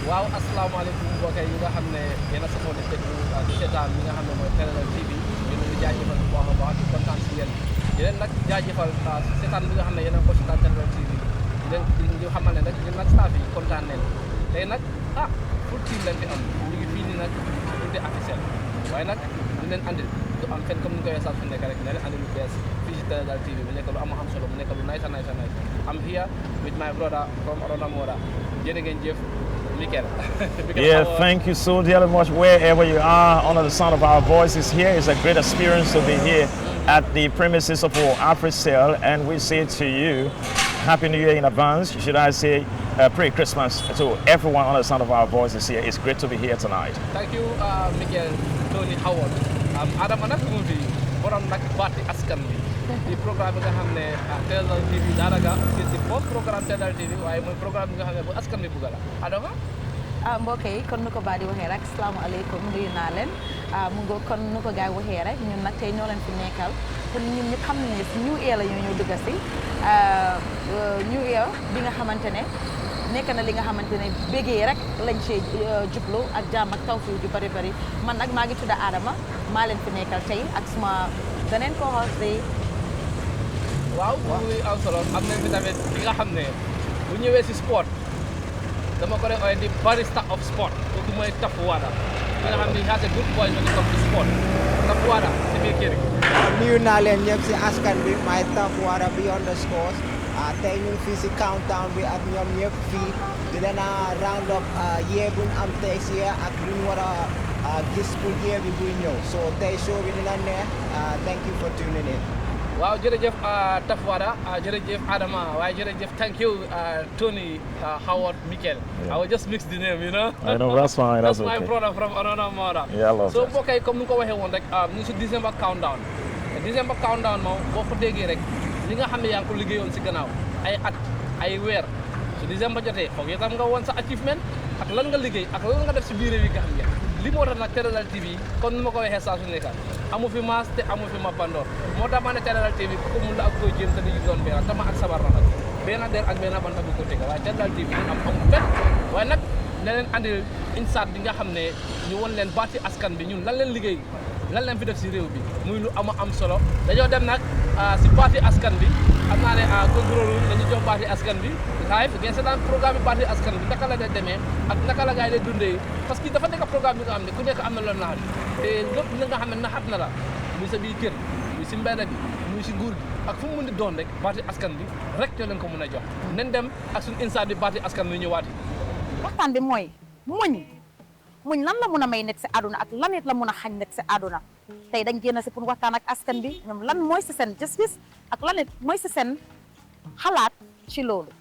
waaw asalaamaaleykum mbokk yi nga xam ne yéen a safoo di déglu di seetaan li nga xam ne mooy Téléral TV ñu leen di jaajëfal bu baax a baax di kontaan si yéen di leen nag jaajëfal seetaan bi nga xam ne yéen a ko seetaan Téléral TV di leen di xamal ne nag ñun nag staff yi kontaan nañ tey nag full team lañ fi am ñu ngi fii nii nag unité officielle waaye nag ñu leen andil du am fenn comme ni ko yeesal fi nekk rek ne leen andil lu bees fii si Téléral TV mu nekk lu am solo mu nekk lu nice a nice a nice I'm here with my brother from Oronamora jërë ngeen jëf. Yeah, thank you so dearly much. Wherever you are, under the sound of our voices here, it's a great experience to be here at the premises of our AfriCell, and we say to you, Happy New Year in advance. Should I say, pre-Christmas to everyone under the sound of our voices here. It's great to be here tonight. Thank you, Miguel, Tony Howard. Adam anak movie, borom nak parti askan bi. Di programme nga xam ne Téléral TV daanaka di bopp programme Téléral TV waaye mooy programme bi nga xam ne bu askan bi bugga la Adama mbokk yi kon nu ko baa di waxee rek asalaamaaleykum nuyu naa leen mu ngo kon nu ko gaay waxee rek ñun nag tey ñoo leen fi nekkal kon ñun ñëpp xam nañ ne si New Year la ñoo ñëw dugg si New Year bi nga xamante ne nekk na li nga xamante ne bégee rek lañ see jublu ak jàmm ak tawfiix ju bari bari man nag maa ngi tudd Adama maa leen fi nekkal tey ak suma beneen co-host bi waaw muy am solo am nañ fi tamit li nga xam ne bu ñëwee si sport dama ko def di barista of sport kooku mooy Tafuwada ki nga xam ne has a good point when it comes to sport Tafuwada si biir kër gi nuyu naa leen ñëpp si askan bi may Tafuwada beyond the scores tey ñu ngi fii si countdown bi ak ñoom ñëpp fii di leen round up year buñ am tey si ak luñ war a gis pour year bi buy ñëw so tey show bi dina neex thank you for tuning in. Wow, jërëjëf Tafuwada jërëjëf Adama waaye jërëjëf thank you Tony Howard Mikel. I will just mix the name, you know. I know, that's fine. That's my okay. brother from Oronamora. Yeah, I love so that. mbokk yi comme ni nga ko waxee woon rek ñu ngi si December countdown moom boo ko déggee rek li nga xam ne yaa ngi ko liggéeyoon si gannaaw ay at ay weer su December jotee foog yow tam nga woon sa achievement ak lan nga liggéey ak lan nga def si biir réew yi nga xam ne li moo tax nag Téléral TV kon ni ma ko waxee saa su nekk amu fi maas te amu fi mappandoor moo tax ma ne Téléral TV ku mun la ak koy jéem te di doon benn tama ak sabar na nag benn der ak benn banta bu ko tega waaye Téléral TV amul benn waaye nag ne leen andil insaat bi nga xam ne ñu won leen baati askan bi ñun lan leen liggéey lan leen fi def si réew bi muy lu am solo dañoo dem nag si baati askan bi xam naa ne contrôle dañu jox baati askan bi live ngeen seetaan programme bi baati askan bi naka la dee demee ak naka la gaay dee dundee parce que dafa nekk programme bi nga xam ne ku nekk am na loolu naxat te lépp li nga xam ne naxat na la muy sa biir kër muy si mbedd bi muy si nguur gi ak fu mu mën di doon rek baati askan bi rek ñoo leen ko mën a jox nen dem ak suñu insaat bi baati askan bi ñëwaati waxtaan bi mooy muñ lan la mun a may nekk si àdduna ak lan it la mun a xañ nekk si àdduna tey dañ génn si pour waxtaan ak askan bi ñoom lan mooy si seen gis-gis ak lan it mooy si seen xalaat ci loolu.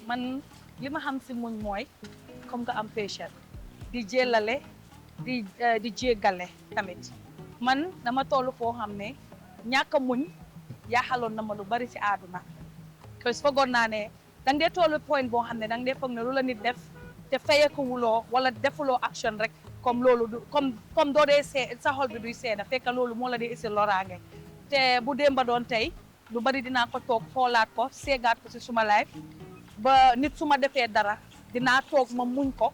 man li ma xam si muñ mooy comme que am patience di jëlale di jéggale tamit man dama toll foo xam ne ñàkk a muñ yaaxaloon na ma lu bari si àdduna parce que foogoon naa ne da nga dee toll point boo xam ne da nga dee foog ne lu la nit def te fayekuwuloo wala defuloo action rek comme loolu du comme doo dee sa xol bi duy seena fekk loolu moo la dee isi loraange te bu démba doon tey lu bari dinaa ko toog xoolaat ko seegaat ko si suma life ba nit su ma defee dara dinaa toog ma muñ ko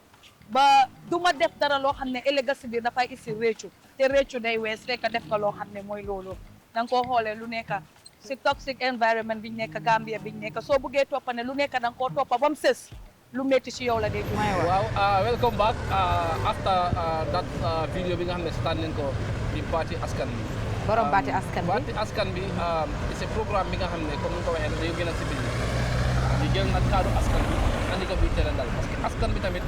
ba du ma def dara loo xam ne ëllëg si biir dafay isi réccu te réccu day wees fekk def ko loo xam ne mooy loolu da nga koo xoolee lu nekk si toxic environment biñ nekk Gambia biñ nekk soo buggee toppa ne lu nekk da nga koo toppa ba mu sës lu métti ci yow la dégg. waaw welcome back after that video bi nga xam ne seetaan nañ ko di baati askan bi. borom baati askan bi baati askan bi c'est programme bi nga xam ne comme ni nga ko waxee dañu gën a si biir di jël nag kaddu askan bi andi ko biir Téléral parce que askan bi tamit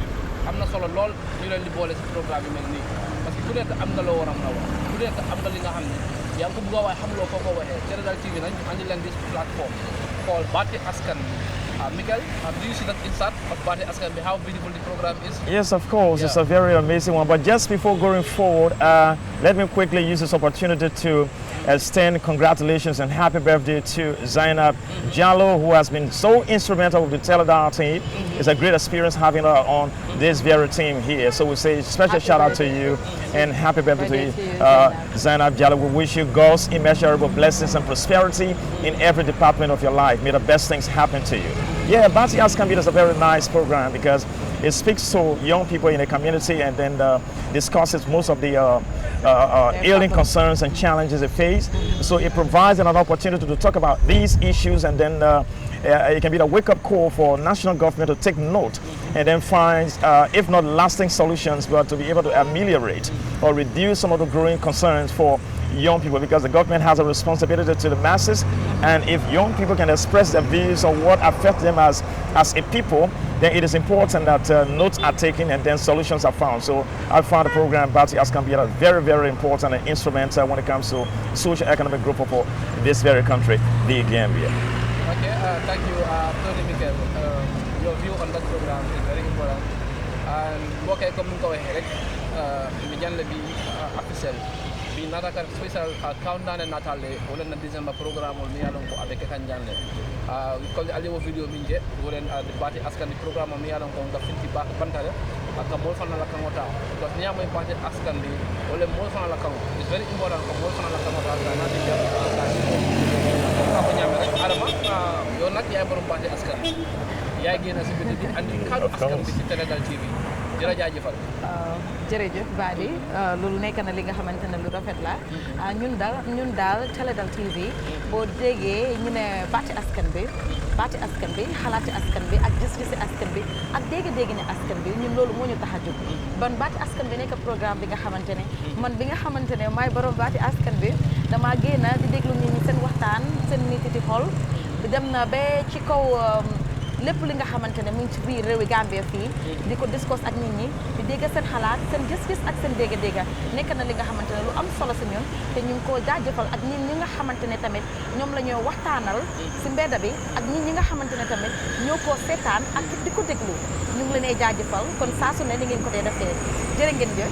am na solo lool ñu leen di boole si programme bi mel nii parce que ku nekk am nga loo war a mën a wax ku nekk am nga li nga xam ne yaa ngi ko bëgg a wax xamuloo foo ko waxee Téléral TV nag ñu andi leen this platform called baati askan bi. Miguel, do you see that inside of Baati Askan bi, how beautiful the program is? Yes, of course. Yeah. It's a very amazing one. But just before going forward, let me quickly use this opportunity to extend congratulations and happy birthday to Zainab Jallo, who has been so instrumental with the Téléral team. It's a great experience having her on this very team here. So we say special shout out to you and happy birthday to you, Zainab Jallo. We wish you God's immeasurable blessings and prosperity in every department of your life. May the best things happen to you. Yeah, Bati Ask Gambia is a very nice program because it speaks to young people in the community and then discusses most of the ailing concerns and challenges they face. So it provides an opportunity to talk about these issues, and then it can be a wake-up call for national government to take note and then find, if not lasting solutions, but to be able to ameliorate or reduce some of the growing concerns for young people, because the government has a responsibility to the masses, and if young people can express their views on what affects them as a people, then it is important that notes are taken and then solutions are found. So I found the program Bati Ask Gambia very, very important and instrumental when it comes to social economic growth for this very country, the Gambia. Okay, thank you, Tony Mikel. Your view on that program is very important. And okay, comme ko waxe rek mi janle bi officiel bi nataka special countdown and natale wala na December programme mi yalon ko avec kan janle ko ali wo video mi je wala de Bati Askan programme mi yalon ko da finti ba bantale ak mo fana la kamota parce que ñamay Bati Askan bi wala mo fana la kam is very important ko mo fana la kamota na di jam ko ñame rek adama yo nak yaay borom Bati Askan yaay génn si biti bi andi kaddu askan bi si Télégal TV jërë jaajëfal jërëjëf Badi loolu nekk na li nga xamante ne lu rafet la ñun daal Télégal TV boo déggee ñu ne baati askan bi xalaati askan bi ak gis-gisi askan bi ak dégg-dégg ne askan bi ñun loolu moo ñu tax a jóg ban baati askan bi nekk programme bi nga xamante ne man bi nga xamante ne maay borom baati askan bi dama génn di déglu nit ñi seen waxtaan seen nititi xol dem na ba ci kaw lépp li nga xamante ne mu ngi ci biir réewi Gambia fii di ko discuss ak nit ñi di dégg seen xalaat seen gis-gis ak seen dégg-dégg nekk na li nga xamante ne lu am solo si ñun te ñu ngi koo jaajëfal ak ñi nga xamante ne tamit ñoom la ñoo waxtaanal si mbedda bi ak ñi nga xamante ne tamit ñoo koo seetaan ak di ko déglu ñu ngi leen ay jaajëfal kon saa su ne ni ngeen ko dee defee jërë ngeen jëf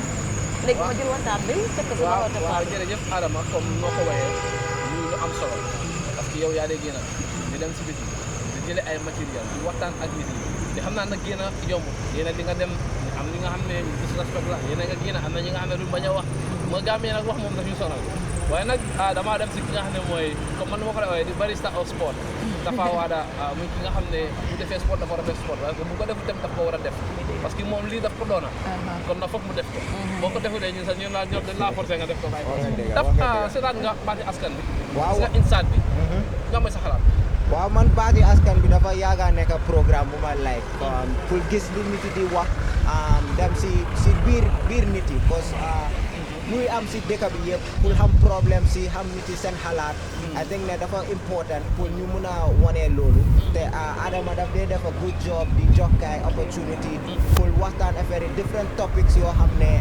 léegi ma jël waxtaan bi fekk si waaw jërëjëf Adama comme noo ko waxee lu am solo parce que yow yaa dee génn di dem si biti jële ay matériel di waxtaan ak nit yi te xam naa nag génn yomb yéena di nga dem am li nga xam ne disrespect la yéena nga génn am na ñi nga xam ne duñ bañ a wax moo Gambie nag wax moom daf ñu sonal waaye nag damaa dem si ki nga xam ne mooy comme man nu ma ko waxee di barista of sport dafa waada muy ki nga xam ne bu defee sport dafa war a def sport waaye bu ko defu dem daf ko war a def parce que moom lii daf ko doona kon na foog mu def ko boo ko defulee ñun sax ñun laa ñor dañ laa forcé nga def ko daf seetaan nga baati askan bi gis nga instant bi nga mooy sa xalaat waaw man baati askan bi dafa yaaga nekk programme bu ma like pour gis li nit yi di wax dem si biir nit yi parce que muy am si dëkk bi yëpp pour xam problème si xam nit yi seen xalaat I think ne dafa important pour ñu mun a wane loolu te Adama daf dee def a good job di jox gaay opportunity pour waxtaan affaire yi different topics yoo xam ne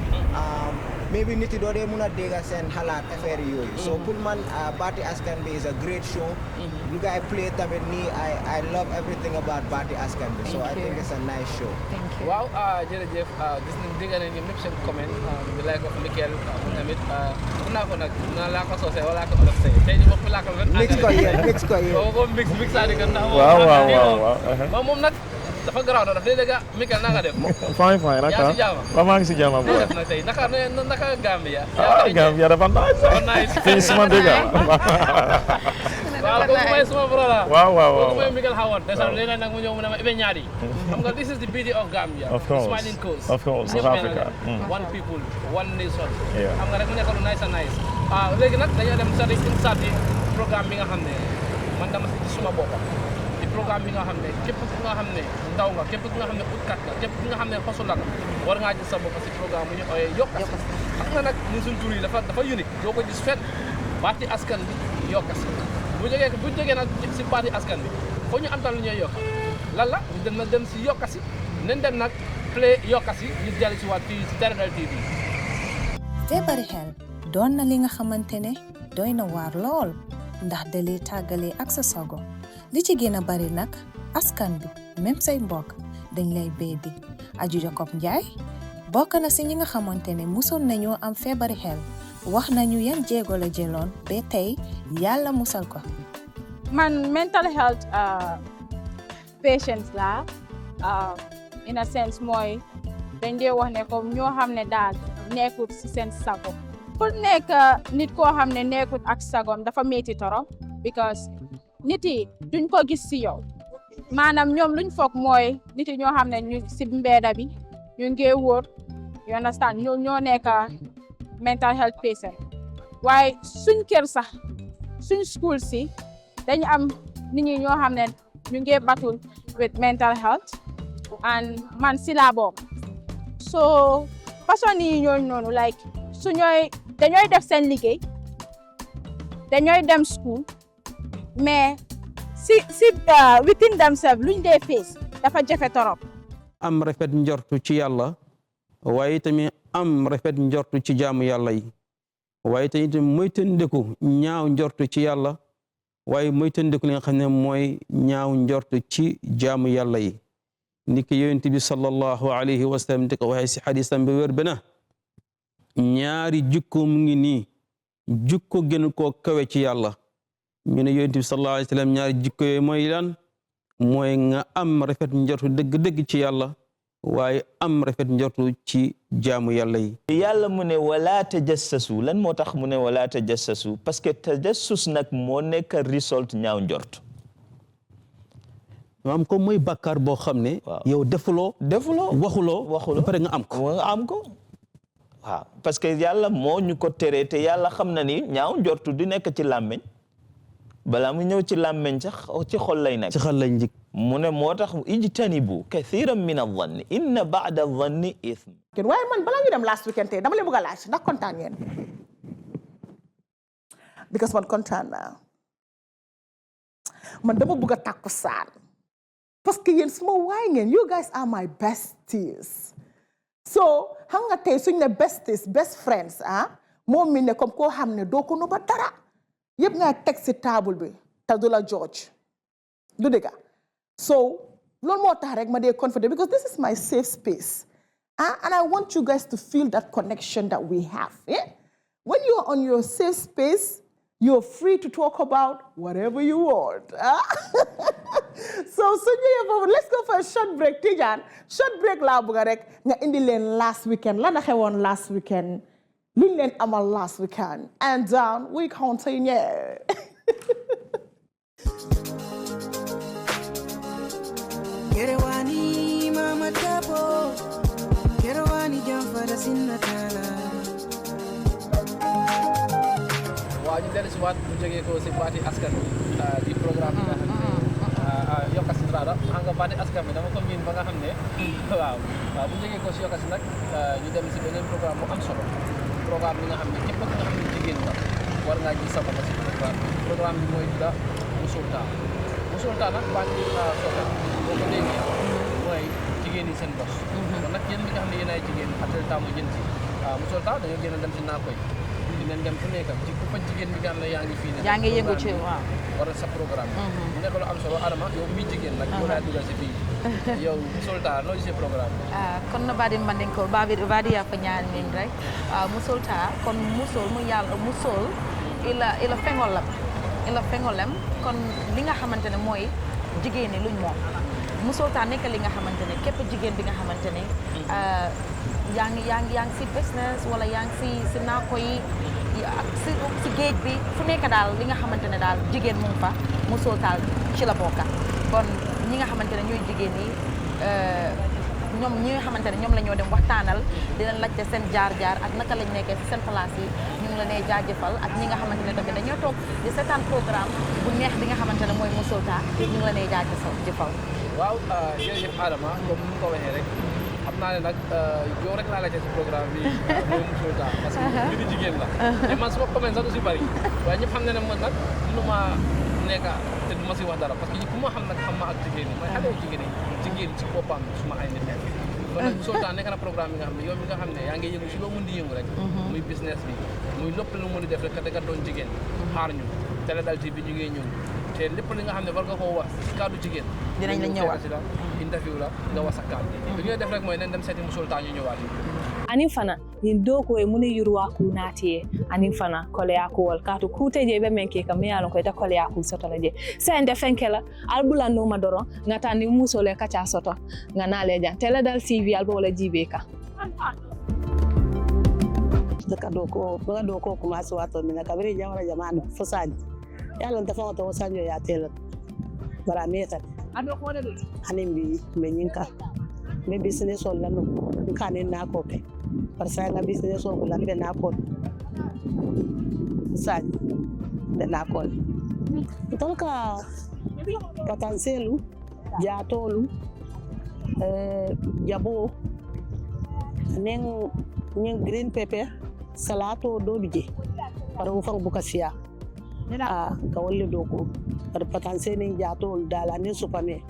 maybe nit yi doo dee mun a dégg seen xalaat affaire yooyu so pour man baati askan bi is a great show you guys play tamit nii I love everything about baati askan bi so I think it's a nice show waaw jërëjëf gis nañ dégg nañ ñoom ñëpp seen comment bi lay ko Mikel tamit mun naa ko nag naa laa ko soosee wala ko olof tey tey ñu bokk laa ko mix ko yéen ko mix saa di gën ndax waaw moom nag dafa garaaw na daf dee dégg Mikel na nga def fine naka yaa si jaama waaw maa ngi si jaama bu def na tey naka Gambia Gambia dafa nice fii suma dégg waaw kooku mooy suma bro la waaw kooku mooy Mikel Howard desal léegi nag mu ñëw mu ne ma ibe ñaari xam nga this is the beauty of Gambia of course smiling coast of course South Africa one people one nation xam nga rek mu nekk lu nice and nice léegi nag dañoo dem sari instant yi programme bi nga xam ne man dama si suma boppam ci programme bi nga xam ne képp ku nga xam ne ndaw nga képp ku nga xam ne utkat nga képp ku nga xam ne xosul la war ngaa gis sa bopp si programme bu ñu ooyee yokkas xam nga nag ñun suñ tur yi dafa unique doo ko gis fet baati askan bi yokkas bu jógee nag si baati askan bi foo ñu am tam lu ñuy yokka lan la ñu dem na dem si yokkas yi nañ dem nag play yokkas yi ñu dellu si waat fii si Télégal TV feebari xel doon na li nga xamante ne doy na waar lool ndax dalee tàggale ak sa sago li ci gën a bari nag askan bi même say mbokk dañ lay beddi Aju Jacob Njaay bokk na si ñi nga xamante ne musoon nañoo am feebari xel wax nañu yan jéego la jëloon ba tey yàlla musal ko man mental health patients la in a sense mooy dañ dee wax ne comme ñoo xam ne daal nekkut si seen sago pour nekk nit koo xam ne nekkut ak sagom dafa métti torop because nit yi duñ ko gis si yow maanaam ñoom luñ foog mooy nit yi ñoo xam ne ñu si mbedda bi ñu ngi wóor you understand ñoo nekk mental health patient waaye suñ kër sax suñ school si dañu am nit ñi ñoo xam ne ñu ngi battle with mental health and man si laa bokk so façon yi ñooñu noonu like dañooy def seen liggéey dañooy dem school mais si within themselves luñ dee face dafa jafe torop am rafet njortu ci yàlla waaye tamit am rafet njortu ci jaamu yàlla yi waaye tamit moytandiku ñaaw njortu ci yàlla waaye moytandiku li nga xam ne mooy ñaaw njortu ci jaamu yàlla yi niki yonent bi sallallahu alayhi wa sallam di ko waxee si xadisam bi wér bena ñaari jukko mu ngi nii jukko gën koo kawe ci yàlla ñu ne yonent bi sallallahu alayhi wa sallam ñaari jukko yooyu mooy lan mooy nga am rafet njortu dëgg-dëgg ci yàlla waaye am rafet njortu ci jaamu yàlla yi yàlla mu ne wala tajassasu lan moo tax mu ne wala tajassasu parce que tajassus nag moo nekk result ñaaw njort am ko mooy bàkkaar boo xam ne yow defuloo waxuloo ba pare nga am ko waaw parce que yàlla moo ñu ko tere te yàlla xam na ni ñaaw njortu di nekk ci làmmeñ balaa mu ñëw ci làmmeñ sax ci xol lay nekk ci xol lay njëkk mu ne moo tax ijtanibu kathiran min adh-dhanni inna ba'da adh-dhanni ithm waaye man balaa ñu dem last weekend tey dama leen bëgg a laaj ndax kontaan ngeen because man kontaan naa man dama bëgg a takku saan parce que yéen suma waay ngeen you guys are my besties so xam nga tey suñ ne besties best friends moom mi ne comme koo xam ne doo ko ba dara yëpp nga teg si table bi te du la George du dëgg so loolu moo tax rek ma dee confident because this is my safe space and I want you guys to feel that connection that we have when you are on your safe space you're free to talk about whatever you want so let's go for a short break Tijan short break laa bëgg rek nga indi leen last weekend la na xewoon last weekend luñ leen amal last weekend and we continue Kerewani mama tapo Kerewani jamfara sinnatala waaw ñu dellu si waat bu jógee ko si baati askan bi di programme bi nga xam ne Yokasi Strada xam nga baati askan bi dama ko miin ba nga xam ne waaw bu jógee ko si Yokasi nag ñu dem si beneen programme bu am solo programme bi nga xam ne képp nga xam ne jigéen nga war ngaa gis sa bopp si programme bi mooy tudda Musulta nag baati soxla boo ko déggee mooy jigéen yi seen bos kon nag yéen ñi nga xam ne yéen ay jigéen attel taamu jën si Musulta dañoo gën a dem si naa koy dinañ dem fu nekk ci ku fa jigéen bi nga xam ne yaa ngi fii ne yaa ngi yëngu ci waaw war sa programme mu nekk lu am solo Adama yow mi jigéen nag yow laa dugal si fii yow Musulta noo gisee programme kon no baɗi manden ko baɗi yafa ñaamin rek Musulta kon musol mu yàlla musol ila feŋolam kon li nga xamante ne mooy jigéen ñi luñ moom Musulta nekk li nga xamante ne képp jigéen bi nga xamante ne yaa ngi si business wala yaa ngi si naako yi ak si géej bi fu nekk daal li nga xamante ne daal jigéen mu ngi fa Musulta ci la bokka kon ñi nga xamante ne ñooy jigéen yi ñoom ñi nga xamante ne ñoom la ñoo dem waxtaanal di leen laajte seen jaar-jaar ak naka lañ nekkee si seen place yi ñu ngi la nee jaajëfal ak ñi nga xamante ne tamit dañoo toog di seetaan programme bu neex bi nga xamante ne mooy Musulta ñu ngi la nee jaajëfal waaw jërëjëf Adama comme ni ko waxee rek xam naa ne nag yow rek laa laajte si programme bi mooy Musulta parce que li di jigéen la mais man suma comment sax du si bari waaye ñëpp xam ne ne man nag mënuma nekk te du ma si wax dara parce que ku ma xam nag xam ma ak jigéen ñi mooy xale yu jigéen ci boppam suma ay nit nekk kon nag Musulta nekk na programme bi nga xam ne yow mi nga xam ne yaa ngi yëngu si loo mën di yëngu rek muy business bi muy lépp lu mën di def rek te nga doon jigéen xaar ñu Télé Dal TV bi ñu ngi ñëw te lépp li nga xam ne war nga koo wax si kaddu jigéen dinañ la ñëwaat la interview la nga wax sa kaddu li ñuy def rek mooy nañ dem seeti Musulta ñu ñëwaat anin fana yin doko e mune yurwa ku natiye anin fana kole yakuwol kato kuteje be men ke kam yalon ko ta kole yakul soto la je sa ende fenkela albula no ma doron ngata ni musole kacha soto ngana leja Télé Dal TV albo wala jibe ka daga doko kuma su wato mina kabiri jamara jama'an fasani yalon ta fama to wasanyo ya tela bara meta ando ko de hanim bi me nyinka me business on la no kane na ko ke parce que na business on la be na ko sa de na ko donc potentiel jatolu jabo neng green pepper salato do bije para wo fang buka siya ka wolle do ko par potentiel ni jatol dala ni supame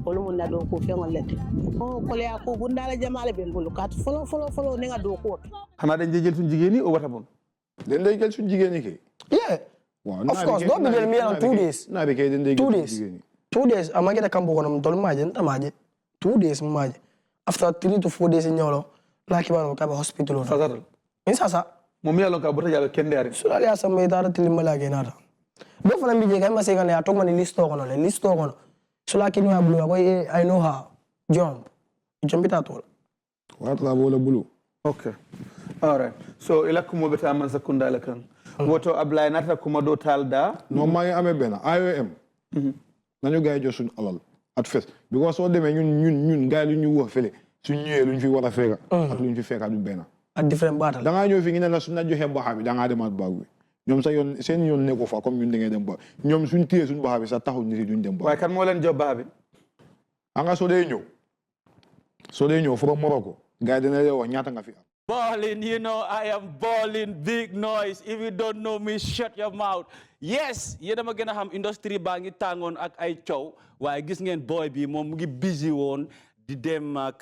wala mun na do ko fe ngolete o ko le ko gundala jamale ben bulu kat folo ni nga do ko xana dañ jël suñu jigéen yi o wata bon dañ lay jël suñu jigéen yi kay yeah of course don't be me on 2 days na be kay dañ lay 2 days 2 days amageta kambo kono tol maje tamaje 2 days maje after 3 to 4 days nyolo laki bano ka ba hospital on fasaral sasa mom yalla ka bota jabe kende ari sura ya samay dara tilimala ke nata do fana bi je kay ma se kan ya to man listo kono sula kini wa bulu ko I know how jump bita to what la bola bulu okay all right so ila kumo beta man sakunda la kan woto ablay nata kuma do talda no ma ngi amé ben IOM nañu gaay jo suñu alal at fess because so demé ñun gaay lu ñu wax fele suñu ñëwé luñ fi wara féka ak luñ fi féka du ben at different battle da nga ñëw fi ngi ne la suñu joxé baxa bi da nga demat bagu ñom sa yoon seen yoon neko fa comme ñun da ngay dem ba ñom suñu tiyé suñu baxa bi sa taxu nit duñ dem ba way kan mo leen job baxa bi anga so day ñëw from Morocco gaay dina lay wax ñaata nga fi am balling, you know, I am balling, big noise. If you don't know me, shut your mouth. Yes, yéen a ma gën a xam industrie baa ngi tàngoon ak ay coow waaye gis ngeen boy bi moom mu ngi busy woon di dem ak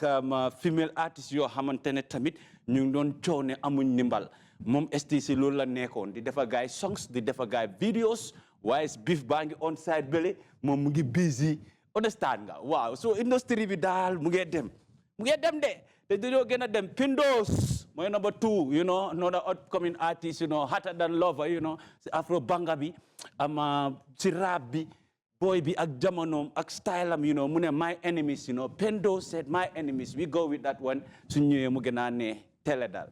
female artist yoo xamante ne tamit ñu ngi doon coow ne amuñ ndimbal moom STC loolu la nekkoon di defa gaay songs di defa gaay videos waaye beef baa ngi on side bële moom mu ngi busy understand nga waaw so industrie bi daal mu ngi dem de te dañoo gën a dem Pindos mooy number 2 you know another upcoming artist you know hotter than lover you know si afro banga bi si rap bi boy bi ak jamonoom ak style am you know mu ne my enemies you know Pindos said my enemies we go with that one su ñëwee mu gën a ne télé daal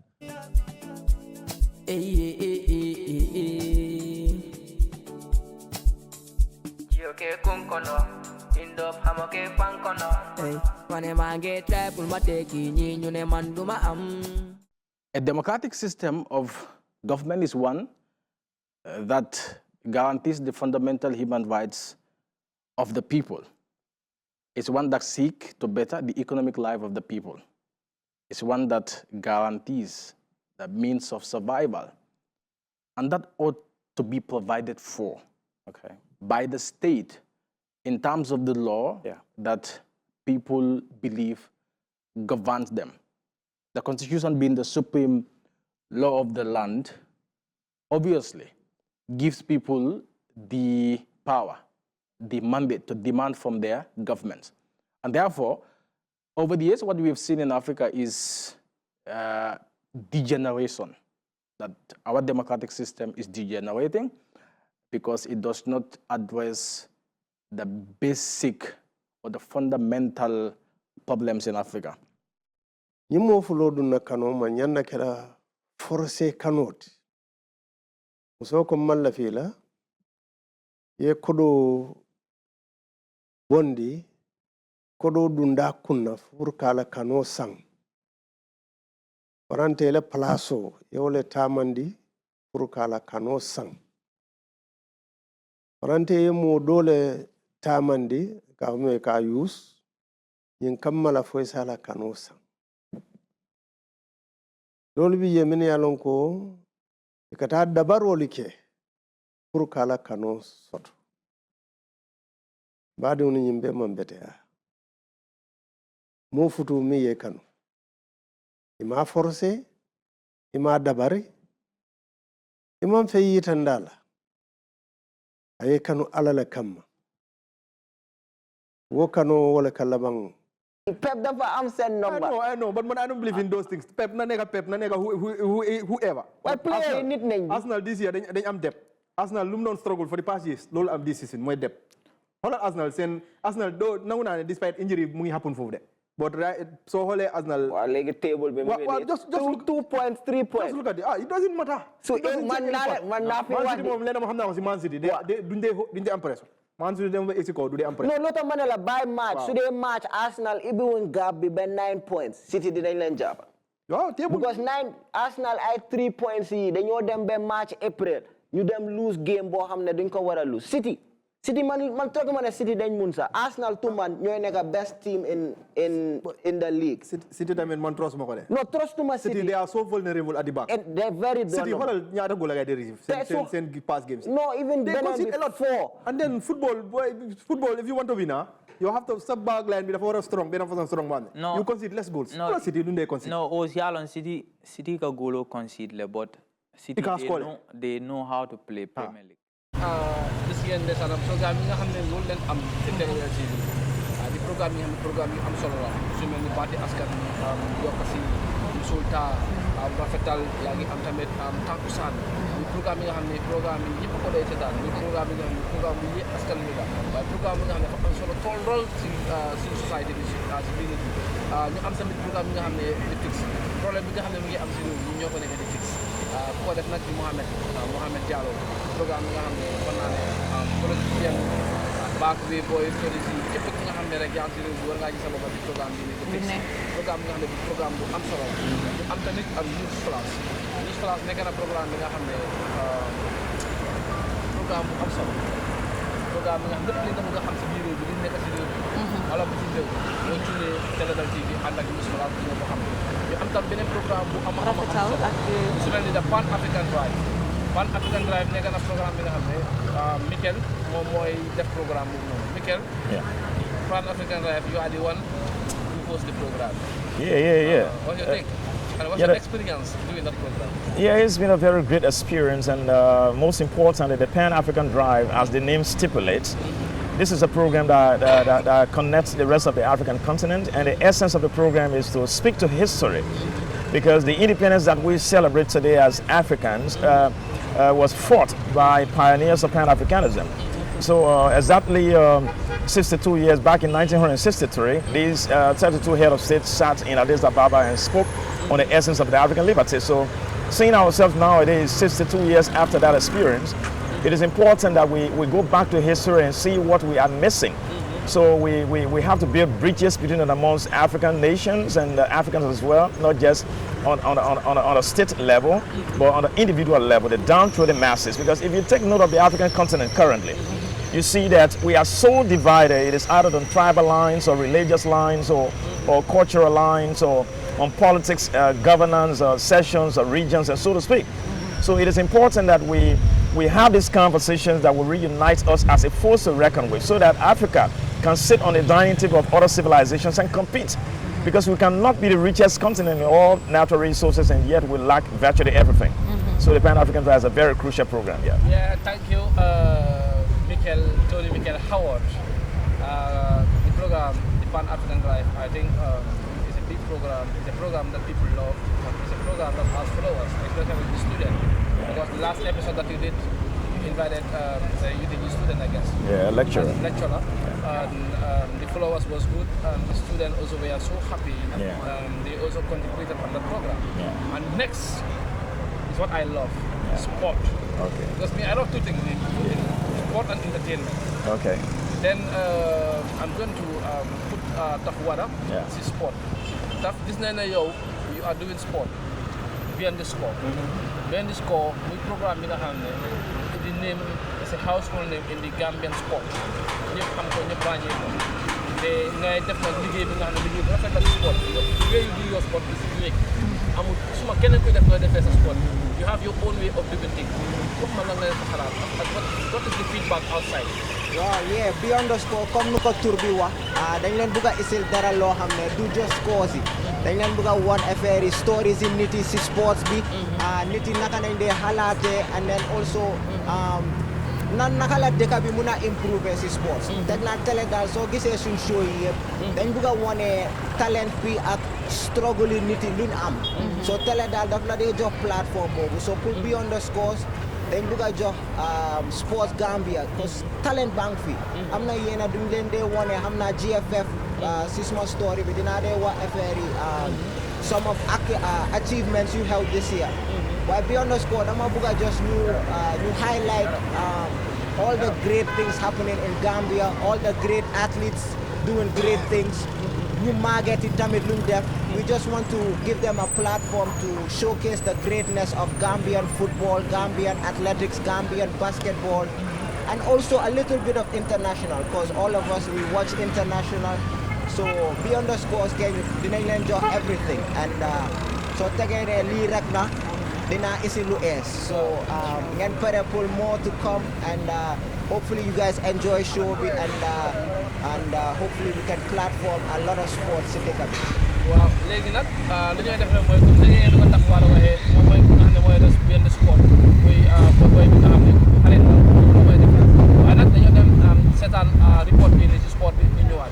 Indop hamoke pankono hey mane mange trapul mateki ni nyune manduma am. A democratic system of government is one that guarantees the fundamental human rights of the people. It's one that seeks to better the economic life of the people. It's one that guarantees the means of survival. And that ought to be provided for by the state in terms of the law that people believe governs them. The Constitution being the supreme law of the land, obviously gives people the power, the mandate to demand from their governments. And therefore, over the years, what we have seen in Africa is degeneration, that our democratic system is degenerating because it does not address the basic or the fundamental problems in Africa. Nyimo fulo dunna kano man yanna kera forcé kanot. Muso ko malla fila ye kodo bondi kodo dunda kunna fur kala kano sang. Parante le plaso yole tamandi fur kala kano sang. Parante ye mo dole tamandi ka me ka use yin kammala foy sala kano sang. Dole bi yemin yalon ko ikata dabaroli ke pour kala kano soto. Bade woni yimbe mambete ya. Mo futu mi ye kanu. Ima forcé, ima dabari, ima feyi tandala. Aye kanu alala kamma. Wo kanu wala kalabang. Pep dafa am sen number. I know, but I don't believe in those things. Pep na nega whoever. Why player nit nañ. Arsenal this year dañ am depth. Arsenal lu mu doon struggle for the past years loolu am this season mooy depth. Xoolal Arsenal do nangu naa ne despite injury mu ngi happen foofu de. But soo xoolee Arsenal. Waaw léegi table bi mu ngi nii. Just 2 points, 3 points. Just look at it. It doesn't matter. So man naa fi Man City moom lenn ma xam naa ko si Man City duñ dee am pression. Man su dem ba exi ko du dee am pressure. No, lota manela by match. Su dee match Arsenal ibi won gap bi ba 9 points. City dinañ leen jàpp. Waaw, because Arsenal ay 3 points yi dañoo dem ba match April. ñu dem lose game boo xam ne duñ ko war a lose. City man toog ma ne City dañ mun sax Arsenal tuman ñooy nekk best team in the league. City tamit man trust ma ko de. No, trust tuma City. City they are so vulnerable at the back. And they're very vulnerable. City xoolal ñaata goal la ngay receive seen pass games. No, even they concede a lot. 4. And then football if you want to win, you have to sub back line bi dafa war a strong benn façon strong man. No. You concede less goals. No. City du ndee concede. No, Osialon City ka goal concede le, but City they know how to play Premier League. Gis ngeen ndeysaan programme yi nga xam ne loolu leen am ci dernier season di programme yi programme yu am solo la su mel ni baati askan yokk si sulta rafetal yaa ngi am tamit takkusaan muy programme yi nga xam ne programme yi ñëpp ko day seetaan muy programme yi nga xam ne programme yi askan wi la waaye programme yi nga xam ne dafa am solo tool rol si société bi si biir ñu am tamit programme yi nga xam ne di fixe problème bi nga xam ne mu ngi am si réew ñi ñoo ko nekk di fixe ku ko def nag di Mohamed Diallo programme yi nga xam ne mën naa ne politicien baak bi booy police yi képp ki nga xam ne rek yaa ngi si réew bi war ngaa gis sa bopp ci programme bi di fixe programme bi nga xam ne bi programme bu am solo ñu am tamit am news flash nekk na programme bi nga xam ne programme bu am solo programme bi nga xam lépp li nga bëgg a xam si biir réew bi di nekk si réew bi wala bu si réew boo tuddee Sénégal TV ànd ak news flash bi ñoo ko xam ñu am tam beneen programme bu am solo su mel ni da Pan African Drive nekk na programme bi nga xam ne Mikel moom mooy def programme boobu noonu Mikel Pan African Drive you are the one who hosts the program. What do you think? And what's your experience doing that program? Yeah, it's been a very great experience, and most importantly, the Pan-African Drive, as the name stipulates, this is a program that connects the rest of the African continent, and the essence of the program is to speak to history, because the independence that we celebrate today as Africans was fought by pioneers of Pan-Africanism. So exactly 62 years back in 1963, these 32 head of state sat in Addis Ababa and spoke on the essence of the African liberty. So seeing ourselves nowadays, 62 years after that experience, it is important that we go back to history and see what we are missing. So we have to build bridges between and amongst African nations and Africans as well, not just on a state level, but on the individual level, the down through the masses. Because if you take note of the African continent currently, you see that we are so divided. It is either on tribal lines or religious lines or cultural lines or on politics, governance, sessions, or regions, and so to speak. So it is important that we have these conversations that will reunite us as a force to reckon with, so that Africa can sit on the dining table of other civilizations and compete. Because we cannot be the richest continent in all natural resources, and yet we lack virtually everything. So the Pan-African Drive is a very crucial program. Yeah, thank you, Tony Mikel Howard. The program, the Pan-African Drive, I think is a big program. It's a program that people love. It's a program that has followers, especially with the students. Because the last episode that you did, you invited a student, I guess. Yeah, a lecturer. The followers was good, and the students also were so happy. They also contributed on the program. And next is what I love, sport. Okay. Because I love two things, sport and entertainment. Okay. Then I'm going to put Tafuada, this is sport. This you are doing sport. Beyond the score. Beyond the score, we program in the name is a household name in the Gambian sport. You come to the brand they definitely give you sport. The way you do your sport is unique. Sport. You have your own way of doing things. What is the feedback outside? Yeah, beyond the score, comme nuko turbi wax dañ leen bëgg isil dara loo xam ne du just scores yi dañ leen bëgg one affaire yi stories yi nit yi si sports bi nit yi naka nañ dee xalaatee and then also naka la dëkk bi mun a improve si sports teg naa télé daal soo gisee suñ show yi yëpp dañ bëgg wone talent bi ak struggle yi nit yi luñ am so télé daal daf la dee jox plateforme boobu so pour beyond the scores dañ bëgg a jox Sports Gambia because talent bank fi am na yéena duñ leen dee wone xam naa GFF si suma story bi dinaa dee wax affaire yi some of achievements you held this year waaye beyond the score dama bëgg a just ñu highlight all the great things happening in Gambia, all the great athletes doing great things. We just want to give them a platform to showcase the greatness of Gambian football, Gambian athletics, Gambian basketball, and also a little bit of international, because all of us, we watch international. So Beyond the Scores can enjoy everything. And so together, Lee Rakna, Dina Isilu S. So and for more to come, and hopefully you guys enjoy show and hopefully we can platform a lot of sports in the country. Wow, léegi nag li ñuy def rek mooy comme li ngeen ko tax war a waxee moom mooy nga xam ne mooy des benn sport muy boy bi nga xam ne xale na moom mooy def waaye nag dañoo dem seetaan report bi ni ci sport bi ñu ñëwaat.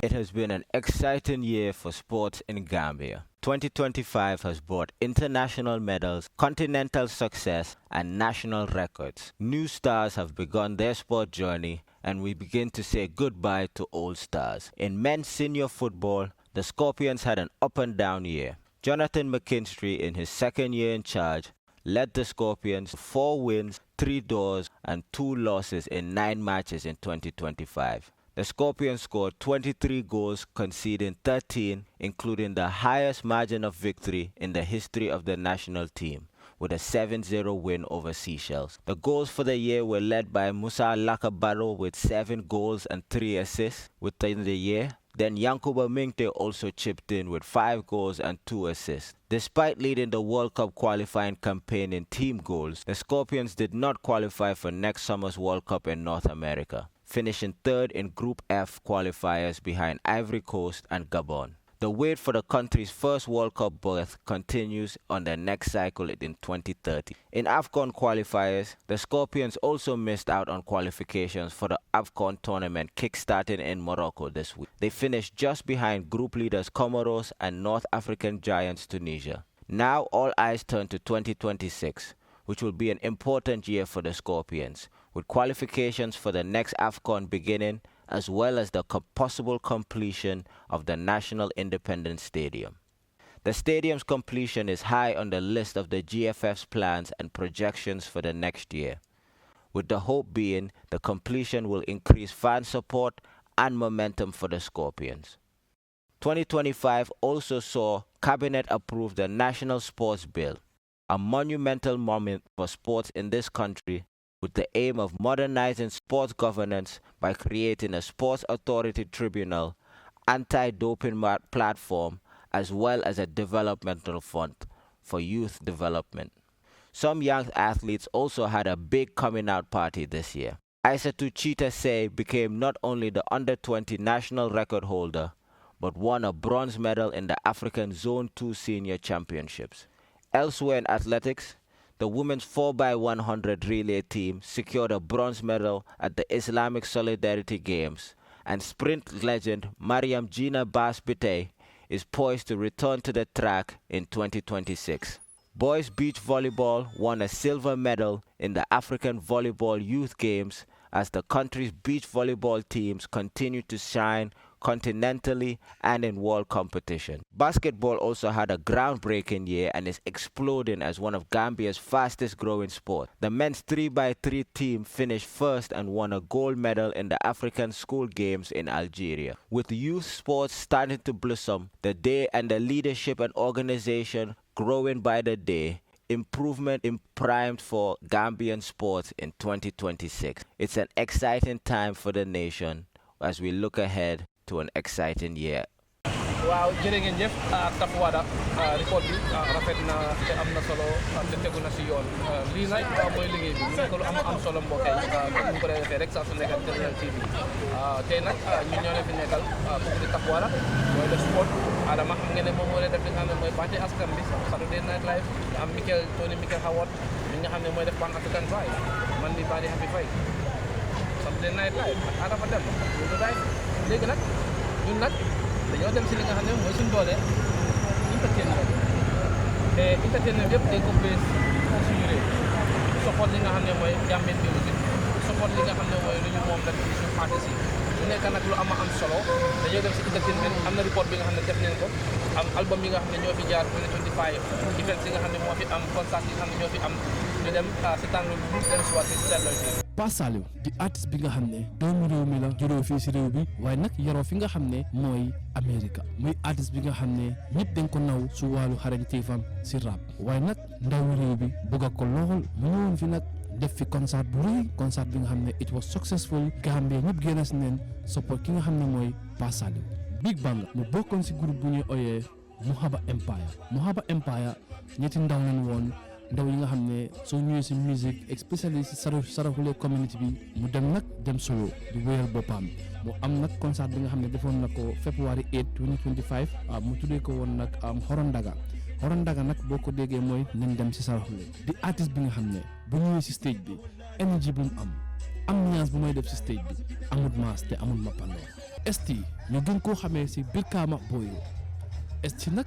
It has been an exciting year for sports in Gambia. 2025 has brought international medals, continental success, and national records. New stars have begun their sport journey, and we begin to say goodbye to old stars. In men's senior football, the Scorpions had an up and down year. Jonathan McKinstry, in his second year in charge, led the Scorpions to 4 wins, 3 draws, and 2 losses in 9 matches in 2025. The Scorpions scored 23 goals, conceding 13, including the highest margin of victory in the history of the national team, with a 7-0 win over Seychelles. The goals for the year were led by Musa Lakabaro with 7 goals and 3 assists within the year. Then Yankuba Mingte also chipped in with 5 goals and 2 assists. Despite leading the World Cup qualifying campaign in team goals, the Scorpions did not qualify for next summer's World Cup in North America, finishing 3rd in Group F qualifiers behind Ivory Coast and Gabon. The wait for the country's first World Cup berth continues on the next cycle in 2030. In AFCON qualifiers, the Scorpions also missed out on qualifications for the AFCON tournament kickstarting in Morocco this week. They finished just behind group leaders Comoros and North African giants Tunisia. Now all eyes turn to 2026, which will be an important year for the Scorpions, with qualifications for the next AFCON beginning, as well as the possible completion of the National Independence Stadium. The stadium's completion is high on the list of the GFF's plans and projections for the next year, with the hope being the completion will increase fan support and momentum for the Scorpions. 2025 also saw Cabinet approve the National Sports Bill, a monumental moment for sports in this country, with the aim of modernizing sports governance by creating a Sports Authority Tribunal, anti-doping platform, as well as a developmental fund for youth development. Some young athletes also had a big coming out party this year. Aissatou Chita Say became not only the under-20 national record holder, but won a bronze medal in the African Zone 2 Senior Championships. Elsewhere in athletics, the women's 4x100 relay team secured a bronze medal at the Islamic Solidarity Games, and sprint legend Mariam Gina Bas-Bitey is poised to return to the track in 2026. Boys beach volleyball won a silver medal in the African Volleyball Youth Games as the country's beach volleyball teams continue to shine continentally and in world competition. Basketball also had a groundbreaking year and is exploding as one of Gambia's fastest growing sports. The men's 3x3 team finished first and won a gold medal in the African School Games in Algeria. With youth sports starting to blossom, the day and the leadership and organization growing by the day, improvement is primed for Gambian sports in 2026. It's an exciting time for the nation as we look ahead to an exciting year. Waaw jërë ngeen jëf Tap Wada report bi rafet na te am na solo te tegu na si yoon lii nag mooy liggéey bi mu nekk lu am solo mbokk yi comme ni ko defee rek saa su nekk Terminal TV tey nag ñun ñoo leen fi nekkal kooku di Tap Wada mooy le sport Adama xam ngeen ne moom moo leen def li nga xam ne mooy bànte askan bi Saturday Night Live am Tony Mikel Howard mi nga xam ne mooy def Pan African Pride man di Badi Happy Faye Saturday Night Live ak Adama Dem ñu day léegi nag ñun nag dañoo dem si li nga xam ne mooy suñu doole entertainment te entertainment yëpp dañ ko bées suñu réew support li nga xam ne mooy Gambian music support li nga xam ne mooy lu ñu moom rek suñu artiste yi mu nekk nag lu am solo dañoo dem si entertainment am na report bi nga xam ne def nañ ko am album yi nga xam ne ñoo fi jaar 2025 events yi nga xam ne moo fi am concert yi nga xam ne ñoo fi am ñu dem si tàng bu dem si waat si stellar bi Pa Salieu di artiste bi nga xam ne doomu réew mi la juróo fii si réew bi waaye nag yaroo fi nga xam ne mooy Amérique muy artiste bi nga xam ne ñëpp dañ ko naw su wàllu xarañteefam si rap waaye nag ndawu réew bi bëgg ko lool mu ñëwoon fi nag def fi concert bu rëy concert bi nga xam ne it was successful Gambia ñëpp génn si neen support ki nga xam ne mooy Pa Salieu Big Bang mu bokkoon si groupe bu ñuy oyee Muhaba Empire ñetti ndaw lañ woon ndaw yi nga xam ne soo ñëwee si musique especially si Saraxule community bi mu dem solo di wéyal boppam mu am nag concert bi nga xam ne defoon na ko February 8 2025 mu tuddee ko woon nag Horondaga nag boo ko déggee mooy nañ dem si Saraxule di artiste bi nga xam ne bu ñëwee si stage bi énergie bu mu am ambiance bu may def si stage bi amul maas te amul mappandoo ST ñu gën koo xamee si Brikama Boyo ST nag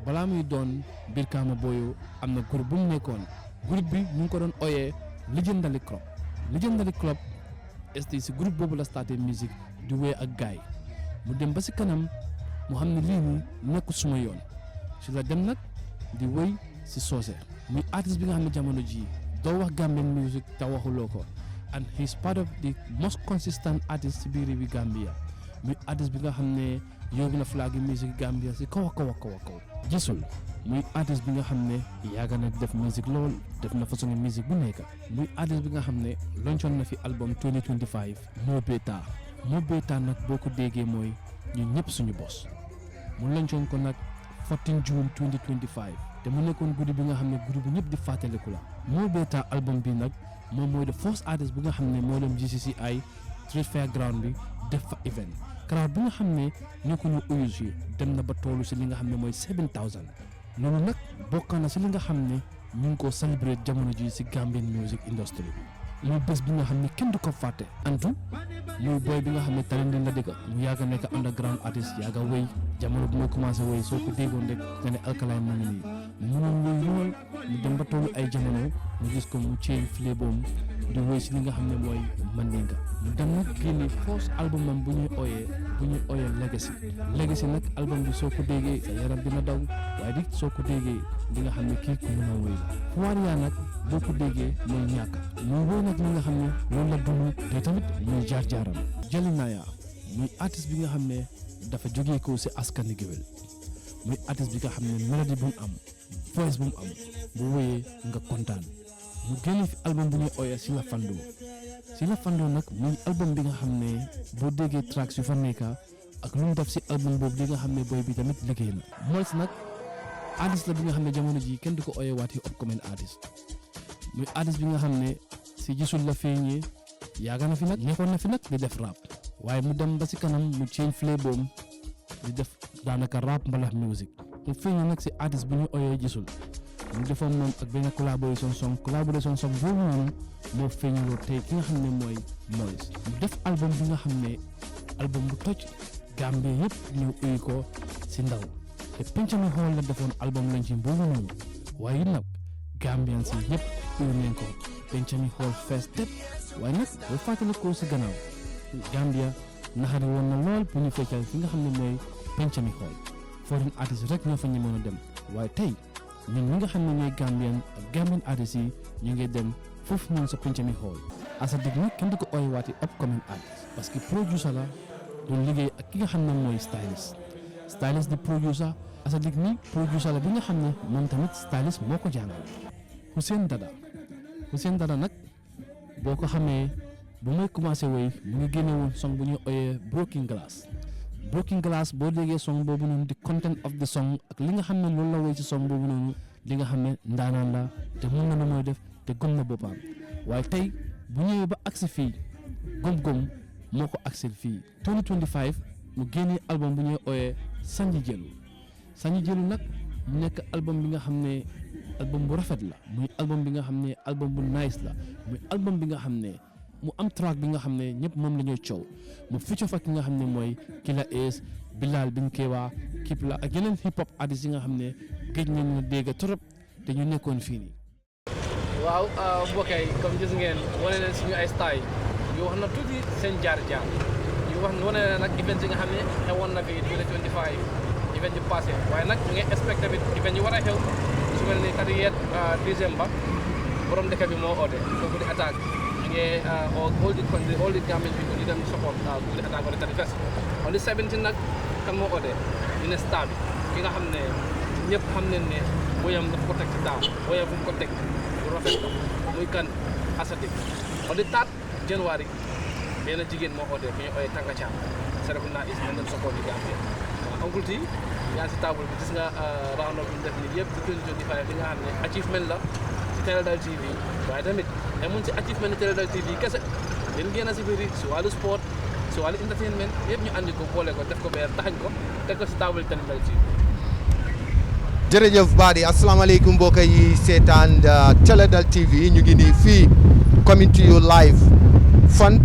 balaa muy doon Brikama Boyo am na groupe bu mu nekkoon groupe bi ñu ngi ko doon oyee Legendary Club ST si groupe boobu la starté musique di wéy ak gaay mu dem ba si kanam mu xam ne lii nii nekkul suma yoon si la dem nag di wéy si soose muy artiste bi nga xam ne jamono jii doo wax Gambian music te waxuloo ko and he is part of the most consistent artist si biir réewi Gambia muy artiste bi nga xam ne yóbbu na flag yi musique Gambia si kaw a kaw gisul muy artiste bi nga xam ne yàgg na def musique lool def na façon musique bu nekk muy artiste bi nga xam ne loncoon na fi album 2025 Mo Beta nag boo ko déggee mooy ñun ñëpp suñu bos mu loncoon ko nag 14 June 2025 te mu nekkoon guddi bi nga xam ne guddi bu ñëpp di fàttaliku la Mo Beta album bi nag moom mooy the first artist bi nga xam ne moo dem GCCI Street Fairground bi def fa event crowd bi nga xam ne ñoo ko ñu uyu si dem na ba toolu si li nga xam ne mooy 7000 loolu nag bokk na si li nga xam ne ñu ngi ko celebrate jamono ji si Gambian music industry bi muy bés bi nga xam ne kenn du ko fàtte antu muy boy bi nga xam ne talent la dëkk mu yàgg a nekk underground artist yàgg a wéy jamono bu muy commencé wéy soo ko déggoon rek nga ne alkaline mu ngi nii mu mënoon wéy lool mu dem ba toolu ay jamono ñu gis ko mu change fléboom di wéy si li nga xam ne mooy Mandinka mu dem nag génne first album am bu ñuy ooyee Legacy nag album bi soo ko déggee sa yaram dina daw waaye di soo ko déggee di nga xam ne kii ku mën a wéy la Fuwaria nag boo ko déggee mooy ñàkk muy wéy nag li nga xam ne loolu la dund te tamit muy jaar-jaaram Jalinaya muy artiste bi nga xam ne dafa jógee ko si askani géwél muy artiste bi nga xam ne mélodie bu mu am voice bu mu am bu wéyee nga kontaan mu génne fi album bu ñuy ooyee Sila Fando nag muy album bi nga xam ne boo déggee tracks yu fa nekk ak lu mu def si album boobu li nga xam ne boy bi tamit liggéey na Mols nag artiste la bi nga xam ne jamono ji kenn du ko ooyee waati upcoming artiste muy artiste bi nga xam ne si gisul la feeñee yàgg na fi nag nekkoon na fi nag di def rap waaye mu dem ba si kanam mu change flavor di def daanaka rap mbalax music mu feeñee nag si artiste bu ñu ooyee gisul mu defoon moom ak benn collaboration song boobu noonu moo feeñaloo tey ki nga xam ne mooy Mols mu def album bi nga xam ne album bu toj Gambie yëpp ñëw uyu ko si ndaw te Pencami Hall la defoon album lañ ci boobu noonu waaye nag Gambian si yëpp uyu nañ ko Pencami Hall fees tepp waaye nag boo fàttali ko si gannaaw Gambia naxari woon na lool bu ñu feccal fi nga xam ne mooy Pencami Hall foreign artist rek ñoo fa ñemoon a dem waaye tey ñun ñi nga xam ne ñooy Gambian ak Gambian artist yi ñu ngi dem foofu noonu sa Pencami Hall Asadik nag kenn du ko ooy waati upcoming artist parce que producer la doon liggéey ak ki nga xam ne mooy stylist di producer Asadik ni producer la bi nga xam ne moom tamit stylist moo ko jàngal Hussein Dada nag boo ko xamee bu may commencé woy mu ngi génne woon song bu ñuy ooyee Broken Glass boo déggee song boobu noonu di content of the song ak li nga xam ne loolu la woy ci song boobu noonu li nga xam ne ndaanaan la te mën na lu mooy def te gëm na boppam waaye tey bu ñëwee ba agsi fii gom-gom moo ko agsil fii 2025 mu génnee album bu ñuy ooyee Sanji Jelu nag mu nekk album bi nga xam ne album bu rafet la muy album bi nga xam ne album bu nice la muy album bi nga xam ne mu am track bi nga xam ne ñëpp moom la ñuy coow mu feature fa ki nga xam ne mooy Killa Ace Bilal Bin Kewa Kipla ak yeneen hip hop artistes yi nga xam ne géej nañu dégg trop te ñu nekkoon fii nii. waaw mbokk yi comme gis ngeen wane leen suñu ay style yu wax na tuuti seen jaar-jaar yu ñu wax wane ne nag event yi nga xam ne xewoon na fi 2025 event yu passé waaye nag ñu ngi expect tamit event yi war a xew su mel ni 30 décembre borom dëkk bi moo oote kooku di attaque ñu ngi all the country all the Gambian people ñu dem support kooku di attaque on the 31st on the 17 nag kan moo oote ministre bi ki nga xam ne ñëpp xam nañ ne woyam dafa ko teg ci daaw woyam fu mu ko teg bu rafet ko muy kan Asati on the 3 January benn jigéen moo oote bi ñu ooyee Tanga Thiam Serekunda is nañ leen support di Gambia Uncle T yaa ngi si table bi gis nga round up bi ñu def nii yëpp ci 2025 li nga xam ne achievement la ci Teledal TV waaye tamit amuñ si achievement ni Teledal TV kese dañ génn si biir si wàllu sport si wàllu entertainment yëpp ñu andi ko boole ko def ko beer taxañ ko teg ko si table Teledal TV. jërëjëf Badi asalaamaaleykum mbokk yi seetaan Teledal TV ñu ngi nii fii coming to you live fan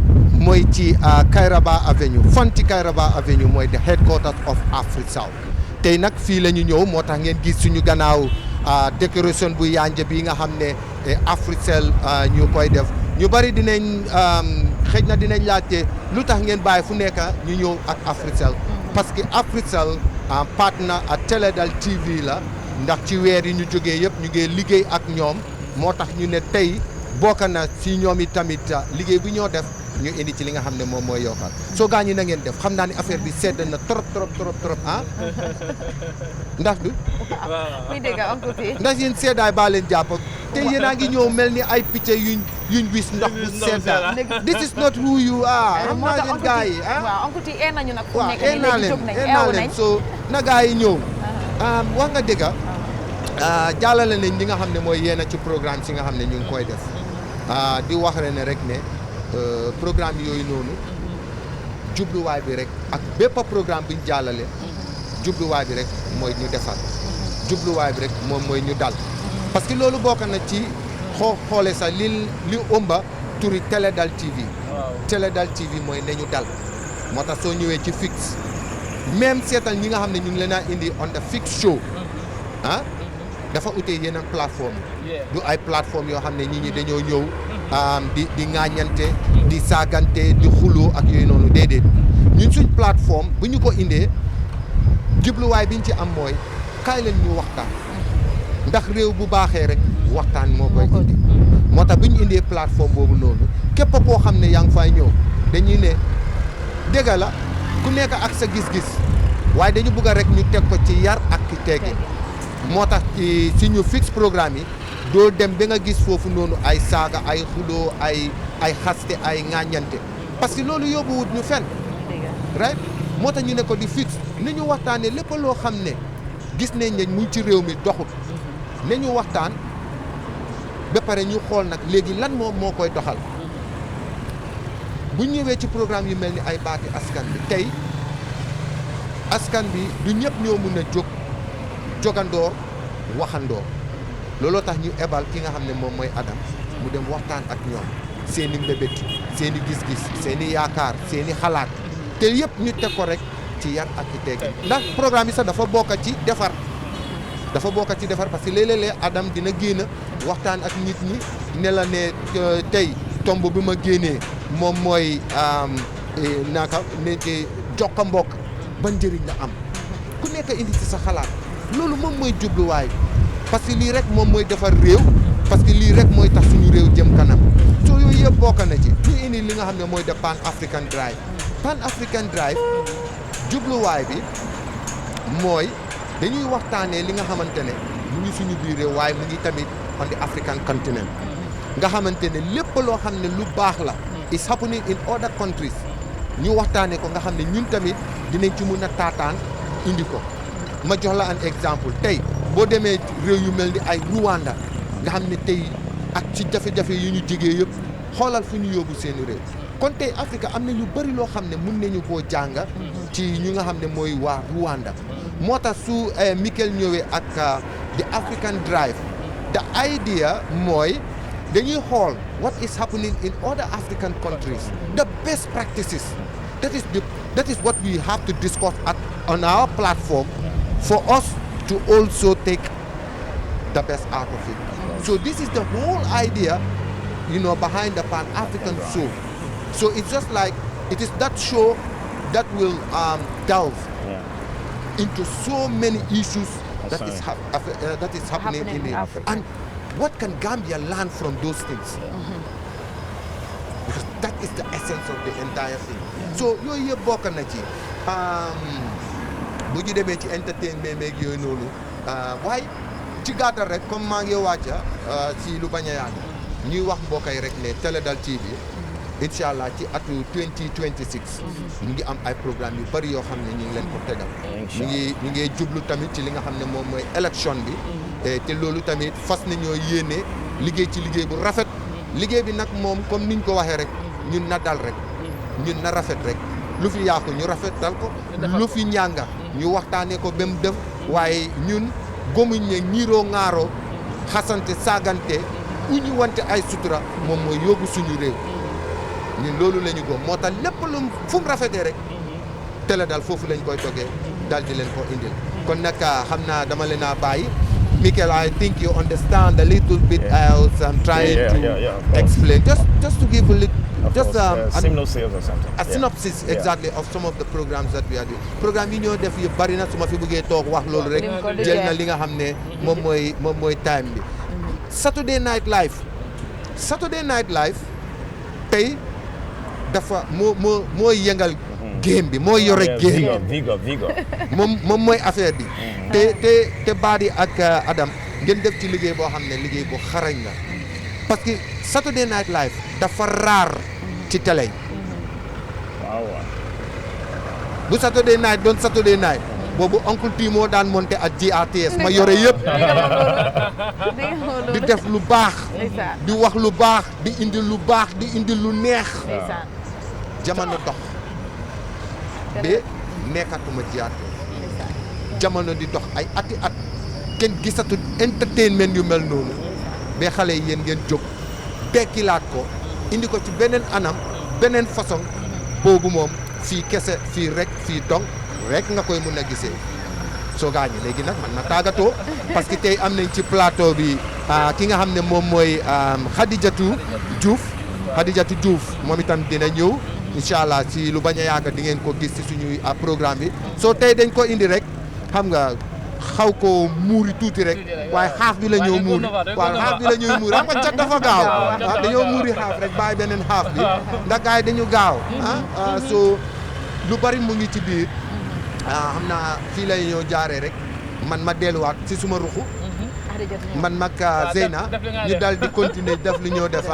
mooy ci Kairaba Avenue fan ci Kairaba Avenue mooy the headquarters of AfriSouth tey nag fii la ñu ñëw moo tax ngeen gis suñu gannaaw décoration bu yànja bi nga xam ne Africell ñu koy def ñu bari dinañ xëj na dinañ laajte lu tax ngeen bàyyi fu nekk ñu ñëw ak Africell parce que Africell partner ak Teledal TV la ndax ci weer yi ñu jógee yëpp ñu ngi liggéey ak ñoom moo tax ñu ne tey bokk na si ñoom i tamit liggéey bu ñoo def ñu indi ci li nga xam ne moom mooy yokkal soo gaa ñi na ngeen def xam naa ni affaire bi sedd na trop ndax du ndax yéen seddaay baa leen jàpp te yéen a ngi ñëw mel ni ay picc yuñ wis ndox bu sedda this is not who you are xam naa leen gaa yi waaw naa leen so na gaa yi ñëw wax nga dëgga jàllale nañ li nga xam ne mooy yéen ci programme si nga xam ne ñu ngi koy def di wax ne rek ne programme yooyu noonu jubluwaay bi rek ak bépp programme bi ñu jàllale jubluwaay bi rek mooy ñu defar jubluwaay bi rek moom mooy ñu dal parce que loolu bokk na ci xoole sax li ëmba turi Teledal TV Teledal TV mooy ne ñu dal moo tax soo ñëwee ci fixe même seetal ñi nga xam ne ñu ngi leen a indi on the fixed show dafa utee yeneen plateforme du ay plateforme yoo xam ne nit ñi dañoo ñëw di ŋaañante di saagante di xuloo ak yooyu noonu déedéet ñun suñ plateforme bu ñu ko indee jubluwaay biñ ci am mooy kaay leen ñu waxtaan ndax réew bu baaxee rek waxtaan moo koy indi moo tax bu ñu indee plateforme boobu noonu képp koo xam ne yaa ngi fay ñëw dañuy ne dégg la ku nekk ak sa gis-gis waaye dañu bëgg rek ñu teg ko ci yar ak ci teggin moo tax ci suñu fixe programme yi doo dem ba nga gis foofu noonu ay saaga ay xuloo ay xaste ay ŋaañante parce que loolu yóbbuwut ñu fenn right moo tax ñu ne ko di fixe ni ñu waxtaanee lépp loo xam ne gis nañ ne mu ci réew mi doxut ne ñu waxtaan ba pare ñu xool nag léegi lan moo koy doxal bu ñëwee ci programme yu mel ni ay baati askan bi tey askan bi du ñëpp ñoo mun a jogandoor waxandoor looloo tax ñu ebal ki nga xam ne moom mooy Adam mu dem waxtaan ak ñoom seeni mbébét seeni gis-gis seeni yaakaar seeni xalaat te yëpp ñu teg ko rek ci yar ak ci teggi ndax programme yi sax dafa bokk ci defar parce que léeg-léeg Adam dina génn waxtaan ak nit ñi ne la ne tey tomb bi ma génnee moom mooy naka ne jokka mbokk ban njëriñ la am ku nekk indi ci sa xalaat loolu moom mooy jubluwaay parce que lii rek moom mooy defar réew parce que lii rek mooy tax suñu réew jëm kanam soo yooyu yëpp bokk na ci ñu indi li nga xam ne mooy de Pan African Drive Pan African Drive jubluwaay bi mooy dañuy waxtaanee li nga xamante ne mu ngi suñu biir réew waaye mu ngi tamit on the African continent nga xamante ne lépp loo xam ne lu baax la is happening in other countries ñu waxtaanee ko nga xam ne ñun tamit dinañ ci mun a taataan indi ko ma jox la un exemple tey boo demee réew yu mel ni ay Rwanda nga xam ne tey ak ci jafe-jafe yu ñu jigee yëpp xoolal fu ñu yóbbu seeni réew kon tey Afrique am na ñu bëri loo xam ne mun nañu koo jàng ci ñu nga xam ne mooy waa Rwanda moo tax su Mikel ñëwee ak the African Drive the idea mooy dañuy xool what is happening in other African countries the best practices that is what we have to discuss on our platform for us to also take the best out of it. So this is the whole idea, behind the Pan-African show. So it's just like, it is that show that will delve into so many issues that is happening in it. And what can Gambia learn from those things? Because that is the essence of the entire thing. So yooyu yëpp bokk na ci bu ñu demee ci entertainment meeg yooyu noonu waaye ci gàttal rek comme maa ngi wàcca ci lu bañ a yàgg ñuy wax mbokk yi rek ne Teledal TV incha allah ci atu 2026 ñu ngi am ay programme yu bari yoo xam ne ñu ngi leen ko tegal ñu ngi jublu tamit ci li nga xam ne moom mooy élection bi te loolu tamit fas nañoo yéene liggéey ci liggéey bu rafet liggéey bi nag moom comme niñ ko waxee rek ñun na dal rek ñun na rafet rek lu fi yàqu ñu rafetal ko lu fi ñànga ñu waxtaanee ko ba mu def waaye ñun gomuñ ne ñiiroo ŋaaroo xasante saagante uñu wante ay sutura moom mooy yóbbu suñu réew ñun loolu la ñu gëm moo tax lépp lu fu mu rafetee rek Teledal foofu lañ koy toggee daal di leen ko indil kon nag xam naa dama leen a bàyyi Mikel, I think you understand a little bit else I'm trying to explain. Just to give a little, just a synopsis exactly of some of the programs that we are doing. Program yi ñoo def yu bari na su ma fi bëggee toog wax loolu rek jël na li nga xam ne moom mooy time bi. Saturday Night Live tey dafa moo yëngal game bi moo yore game Vigo moom mooy affaire bi te Badi ak Adam ngeen def ci liggéey boo xam ne liggéey bu xarañ la parce que Saturday Night Live dafa raar ci télé yi bu Saturday Night doon Saturday Night boobu Uncle T moo daan monté ak GRTS ma yore yëpp di def lu baax di wax lu baax di indi lu baax di indi lu neex jamono dox ba nekkatuma GRTS jamono di dox ay ati at kenn gisatu entertainment yu mel noonu ba xale yi yéen ngeen jóg tekkilaat ko indi ko ci beneen anam beneen façon boobu moom fii kese fii dong rek nga koy mun a gisee soo gaañi léegi nag man na tàggatoo parce que tey am nañ ci plateau bi ki nga xam ne moom mooy Khadijatou Diouf moom itam dina ñëw incha allah si lu bañ a yàgg di ngeen ko gis ci suñuy programme bi soo tey dañ ko indi rek xam nga xaw ko muuri tuuti rek waaye xaaf bi la ñëw muuri waaw xaaf bi la ñëw muuri xam nga cat dafa gaaw dañoo muuri xaaf rek bàyyi beneen xaaf bi ndax gars yi dañu gaaw so lu bari mu ngi ci biir xam naa fii lay ñëw jaaree rek man ma delluwaat ci suma ruxu man mag Zeyna ñu dal di continuer def li ñoo def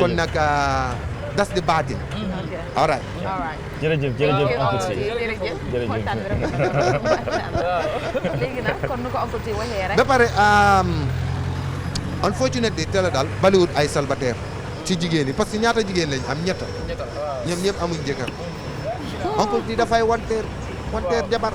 kon nag das di baatin all right jërëjëf Uncle T léegi nag kon nu ko Uncle T waxee rek ba pare unfortunately Teledal baliwut ay célibataire ci jigéen yi parce que ñaata jigéen lañ am ñett ñoom ñëpp amuñ jëkkër Uncle T dafay wanteer jabar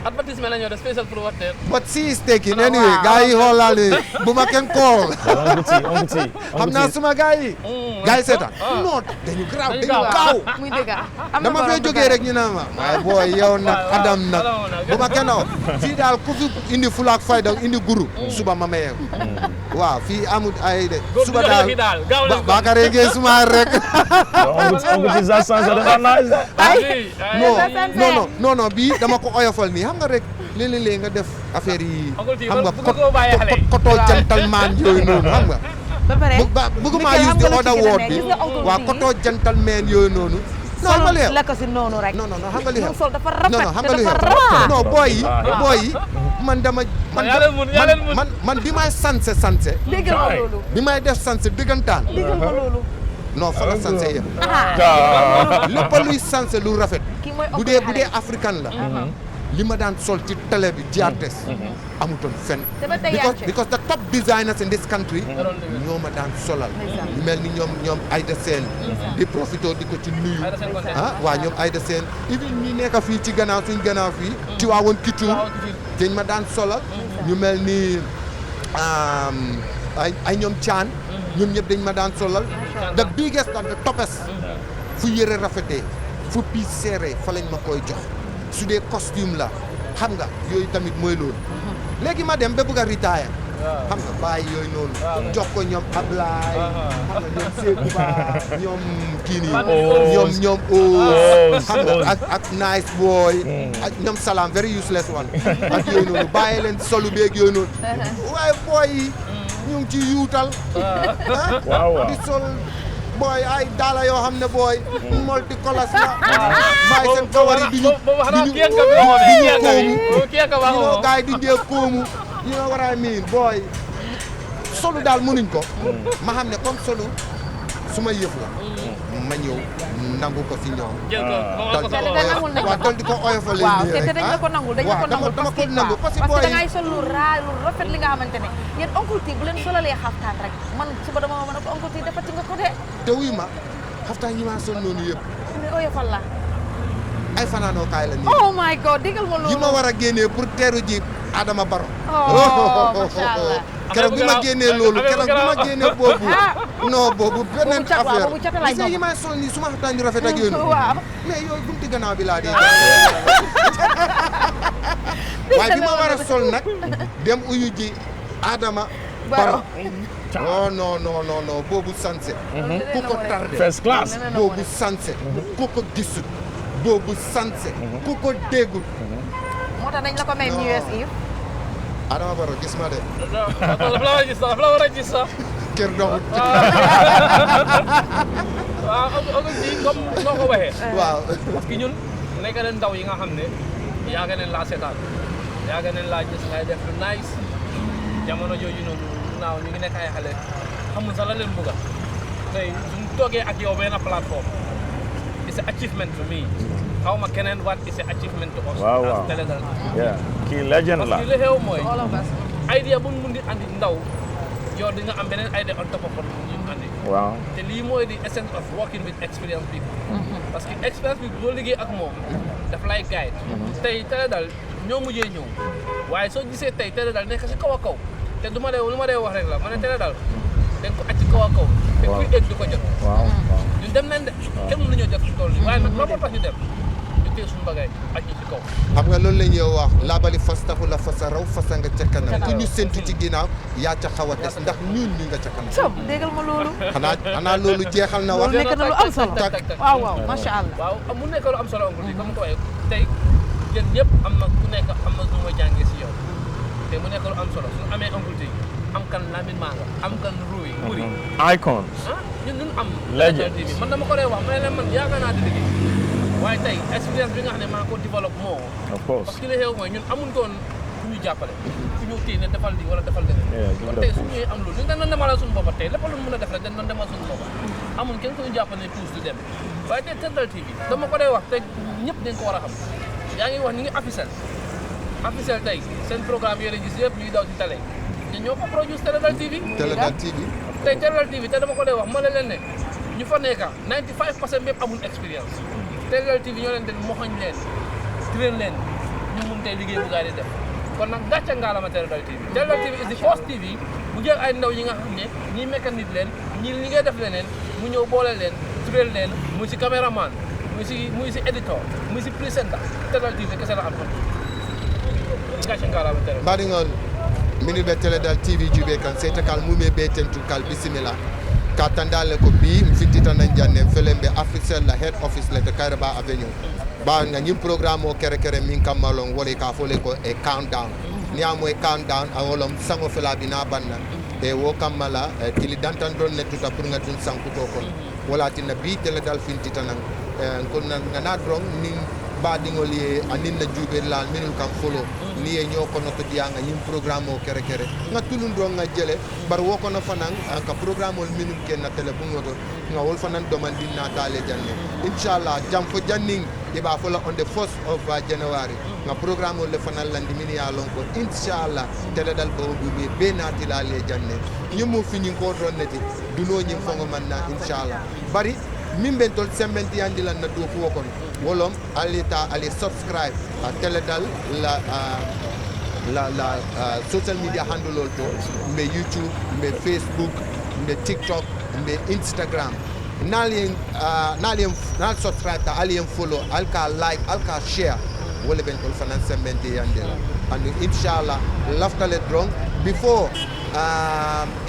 advertisement la ñoo def spécial pour wanteer but she is taking anyway gars yi xoolal bu ma kenn call xam naa suma gars yi seetaan non dañu gaaw muy dëgg dama fay jógee rek ñu naan ma waaye booy yow nag Adam nag bu ma kenn fii daal ku fi indi fulaak fayda indi guru suba ma maye waaw fii amul ay de suba daal Bakary ngeen suma rek non bii dama ko oyofal nii xam nga rek léeg-léeg nga def affaire yi xam nga koto gentleman yooyu noonu xam nga bëgguma use the other word bi waaw koto gentleman yooyu noonu non ma leer la ko si noonu rek non xam nga li xam sol dafa rafet non xam nga li xam non booy yi man dama man bi may sanse dégg nga loolu bi may def sanse dëggantaan dégg nga loolu non fa la sanse yëpp lépp luy sanse lu rafet bu dee africain la li ma daan sol ci télé bi GRTS amutoon fenn because the top designers in this country ñoo ma daan solal mel ni ñoom Aïda Sène di profito di ko ci nuyu waa ñoom Aïda Sène even ñi nekk fii ci gannaaw suñ gannaaw fii ci waawoon Kitour dañ ma daan solal ñu mel ni ay ñoom Thian ñoom ñëpp dañ ma daan solal the biggest and the toppest fu yëre rafetee fu piis serré fa lañ ma koy jox su dee costume la xam nga yooyu tamit mooy loolu léegi ma dem ba bëgg a retire xam nga bàyyi yooyu noonu jox ko ñoom Ablaye xam nga ñoom Seydou Ba ñoom kii nii ñoom xam nga ak nice boy ak ñoom Salam very useless one ak yooyu noonu bàyyi leen solu beeg yooyu noonu waaye boy yi ñu ngi ci yuutal di sol boy ay daala yoo xam ne boy multicolors la bàyyi seen kawar yi duñu koomu gaay di njee koomu you know what I mean boy solu daal mënuñ ko ma xam ne comme solu suma yëf la ma ñëw nangu ko si ñoom waaw dal di ko oyofal waaw te dañ la ko nangul dama ko nangu parce que boy da ngay sol lu rafet li nga xamante ne yéen Oncle T bu leen solalee xaftaan rek man suba dama mën a ko Oncle T defati nga ko de te wuy ma xaftaan yi ma sol noonu yëpp ni oyofal la ay fanaanoo kaay la nii oh my god déggal ma loolu yi ma war a génnee pour teeru ji Adama Barrow macha allah keroog bi ma génnee loolu keroog bi ma génnee boobu non boobu beneen affaire gis nga yi may sol nii su ma xaftaan yu rafet ak yooyu mais yooyu bunti gannaaw bi laa dee waaye bi ma war a sol nag dem uyu ji Adama Barrow non boobu sanse ku ko tardé first class boobu sanse ku ko gisut boobu sanse ku ko déggul moo tax dañ la ko may New Year's Eve Adama Barrow gis ma de daf la war a gis sax kër doxut waaw Oncle T comme noo ko waxee waaw parce que ñun nekk na ndaw yi nga xam ne yaaga neen laa seetaan yaaga neen laa gis ngay def lu nice jamono jooju noonu naaw ñu ngi nekk ay xale xamul sax la leen bëgga tey suñ toogee ak yow benn plateforme it's an achievement to me xaw ma keneen what is an achievement to us as Télédal kii legend la parce que li xew mooy idea bu mun di andi ndaw yow di nga am beneen idea on top of what ñu andi waaw te lii mooy di essence of working with experienced people parce que experience bi boo liggéey ak moom daf lay guide tey Télédal ñoo mujjee ñëw waaye soo gisee tey Télédal nekk si kaw a kaw te lu ma dee wax rek la ma ne Télédal dañ ko acc kaw a kaw te kuy egg du ko jot ñun dem nañ de kenn mënu ñoo jot si tool yi waaye nag loolu moo tax ñu dem ñu téye suñu bagay ak ñi ci kaw xam nga loolu la ñuy wax laabali fas taxu la fasa raw fasa nga ca kanam ku ñu séntu ci ginnaaw yaa ca xaw a des ndax ñun ñu nga ca kanam sob déggal ma loolu xanaa loolu jeexal na wax loolu nekk na lu am solo waaw macha allah waaw mu nekk lu am solo Oncle T comme ko waxee tey yéen ñëpp am na ku nekk am na lu mooy jàngee si yow te mu nekk lu am solo suñu amee Oncle T am kan Lamine Manga am kan Ruy Wuri icon ñun am legend man dama ko lay wax ma ne leen man yaakaar naa di liggéey waaye tey expérience bi nga xam ne maa ko développe moo of course parce que li xew mooy ñun amuñ toon fu ñu jàppale fu ñu kii ne defal lii wala defal leneen kon tey su ñuy am loolu ñu dañ doon demalal suñu boppa tey lépp lu mën a def rek dañ doon demal suñu boppa amuñ kenn ku ñu jàppale ne tous du dem waaye tey Télédal TV dama ko lay wax te ñëpp dañ ko war a xam yaa ngi wax ni ngi officiel tey seen programme yooyu gis yëpp ñuy daw ci télé te ñoo ko produce Télédal TV tey Télédal TV te dama ko lay wax ma leen ne ñu fa nekka 95% bépp amul expérience Télédal TV ñoo leen den moxañ leen train leen ñu mun tey liggéey bu gaa yi di def kon nag gàcce ngaalama Télédal TV Télédal TV is the first TV mu jël ay ndaw yi nga xam ne ñii mécanique leen ñii li ngay def leneen mu ñëw boole leen train leen muy si caméraman muy si éditeur muy si presenter Télédal TV kese la am xam gàcce ngaalama Télédal mbaɗigol mini ɓe Télédal TV juuɓe kan sey takal mume ɓe tentu kal bisimilla ka tandale ko bi mi fittitanan janne felen ɓe officiel la head office le to Kairaba avenue ɓawga ñim programme o kere kere min kammalon woni ka fole ko e countdown niyamo e countdown a wolom sango felaɓina banna e wo kammala tili dantan ɗon nettuta pour ga tun sankuto kon wala tinna bi Télédal fintitanan ko nana dron nin baɗigol ye anin na juuɓe laal minul kam folo ni e ñoo kono to diyanga ñim programme o kere kere nga tulun do nga jele bar wo kono fanan ka programme ol minum ken na tele bungoto nga wol fanan domandin na tale janne inshallah jam fo janning iba fola on the 1st of January nga programme ol le fanan landi min ya lon ko inshallah Télédal bo bi be nati la le janne ñimu fini ko don neti duno ñim fongo manna inshallah bari min ben tol sembenti andi lan na do fu kon wolom alita ali subscribe à Télédal la social media handle to mbe YouTube mbe Facebook mbe TikTok mbe Instagram nal subscribe ta alien follow alka like alka share wole ben ol fanan semmente yandela and inshallah laftale drong before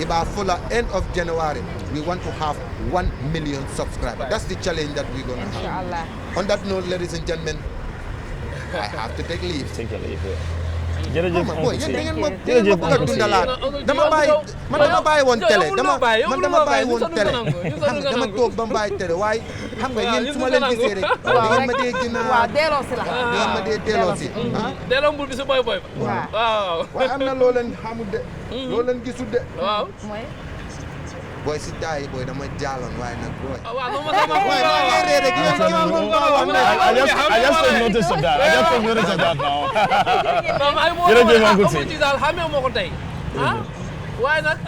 about fuller end of January we want to have 1 million subscribers. That's the challenge that we're going to have. Inshallah. On that note, ladies and gentlemen, I have to take leave. Take a leave. jërëjëf boy yéen da ngeen ma bëgg a dundalaat dama bàyyi woon télé dama bàyyi woon télé xam nga dama toog ba bàyyi télé waaye xam nga yéen su ma leen gisee rek da ngeen ma dee gën a waaw delloo si la da ngeen ma dee delloo si delloo mbul bi si boy boy waaw waaye am na loo leen xamul de loo leen gisul de waaw boy si taay boy dama jaaloon waaye nag boy I just took notice of that. I just took notice of that now. jërëjëf Uncle Sy ci daal xamee moo ko tey waaye nag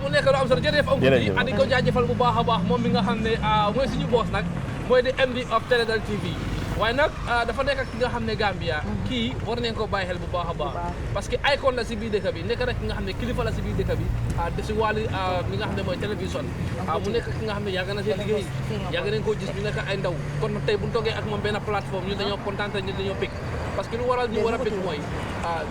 mu nekk lu am solo jërëjëf Uncle Sy di ko jaajëfal bu baax a baax moom mi nga xam ne mooy suñu boss nag mooy di MD of Télédal TV waaye nag dafa nekk ak ki nga xam ne Gambia kii war nañ ko bàyyi xel bu baax a baax parce que icône la si biir dëkk bi nekk rek ki nga xam ne kilifa la si biir dëkk bi de si wàllu li nga xam ne mooy télévision mu nekk ki nga xam ne yàgg na see liggéey yàgg nañ koo gis ñu nekk ay ndaw kon tey bu ñu toogee ak moom benn plateforme ñun dañoo kontaan ñun dañoo bég parce que lu waral ñu war a bég mooy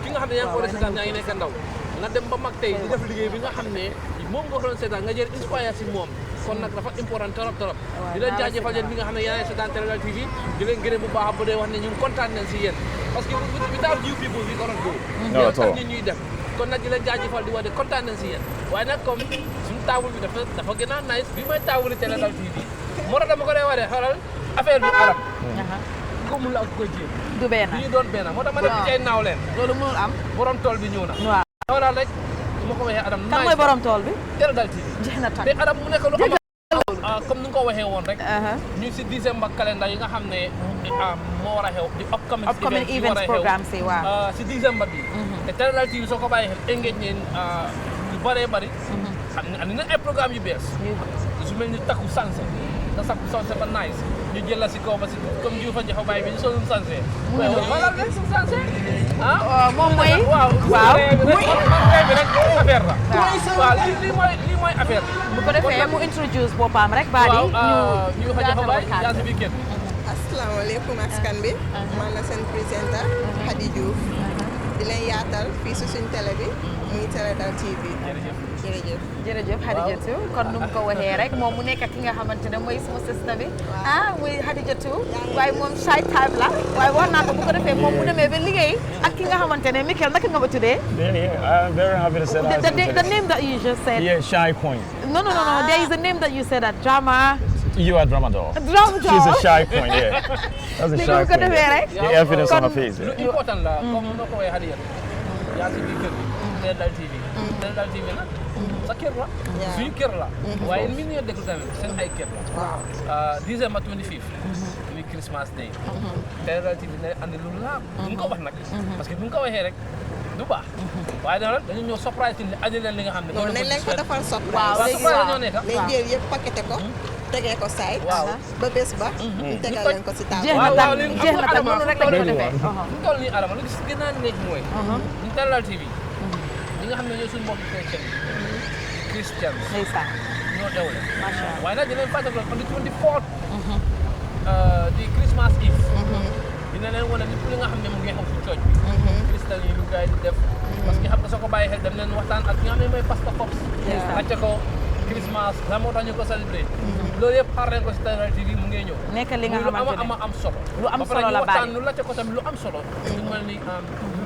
ki nga xam ne yaa ngi ko war a seetaan yaa ngi nekk ndaw nga dem ba mag tey di def liggéey bi nga xam ne moom nga ko doon seetaan nga jël inspire si moom kon nag dafa important trop di leen jaajëfal yéen bi nga xam ne yaa ngi seetaan Télédal TV di leen gërëm bu baax bu dee wax ne ñun kontaan nañ si yéen parce que without you people we cannot go yow tax nit ñuy dem kon nag di leen jaajëfal di wax de kontaan nañ si yéen waaye nag comme suñu taabul bi dafa gën a nice bi mooy taabuli Télédal TV moo tax dama ko dee wax de xoolal affaire bi arab ko mun la ak ko jéem du benn ñu doon benn moo tax ma def ci ay naaw leen loolu mënul am borom tool bi ñëw na waaw daal rek su ma ko waxee Adam kan mooy borom tool bi Télédal TV jeex na tàkk te Adam mu nekk lu am comme ni nga ko waxee woon rek ñu si décembre calendar yi nga xam ne moo war a xew di upcoming events programme si waaw si décembre bi te Télédal TV soo ko bàyyi xel engage neen yu bëree bëri andi na ay programme yu bees su mel ni takku sanse nga sakku sanse ba nice ñu jël la si kaw ba si comme jiw fa jaxaw bàyyi bi ñu solum sanse wala rek su sanse moom mooy waaw bi rek affaire la waaw lii mooy affaire bi bu ko defee mu introduce boppam rek Badi ñu fa jaxaw bàyyi yaa si biir kër asalaamaaleykum askan bi man la seen présentateur Hadi Diouf di leen yaatal fii si suñ télé bi muy Télédal TV jërëjëf Hadijatu kon nu mu ko waxee rek moom mu nekk ki nga xamante ne mooy suma sista bi muy Hadijatu waaye moom shy type la waaye wax naa ko bu ko defee moom mu demee ba liggéey ak ki nga xamante ne Mikel naka nga ba tuddee I'm very happy to say that the name that you just said Shy Queen no there is a name that you said at Drama You are Dramador. Dramador. She's a shy queen, yeah. That's a shy queen. The evidence on her face. Lu important la comme no ko way Hadiya yaa si biir kër Télédal TV Télédal TV nag sa kër la suñu kër la waaye mi ngi déglu tamit seen ay kër la December 25 muy Christmas Day Télédal TV ne andi lu laab bu nga ko wax nag parce que bu nga ko waxee rek du baax waaye dara dañu ñëw surprise ni andi leen li nga xam ne non nañ leen ko defal surprise waaw surprise la ñoo nekk nañ jël yëpp paqueté ko tegee ko side ba bés ba ñu tegal leen ko si table jeex na tam noonu rek lañ ko defee ñu toll nii Adama lu gis gën a nekk mooy ñu Télédal TV ñi nga xam ne ñoo suñu mbokk Christian ñoo dewle waaye nag dinañ fàttali on the 24th di Christmas Eve dina leen wane lépp li nga xam ne mu ngi xew si cooj bi Christian yi lu gars yi di def parce que xam nga soo ko bàyyi xel dem leen waxtaan ak ñi nga xam ne mooy Pastor Fox acca ko Christmas la moo tax ñu ko célébrer loolu yëpp xaar leen ko si Télédal TV mu ngi ñëw nekk li nga xamante ne am solo lu am solo la waxtaan lu la ko tamit lu am solo ñu mel ni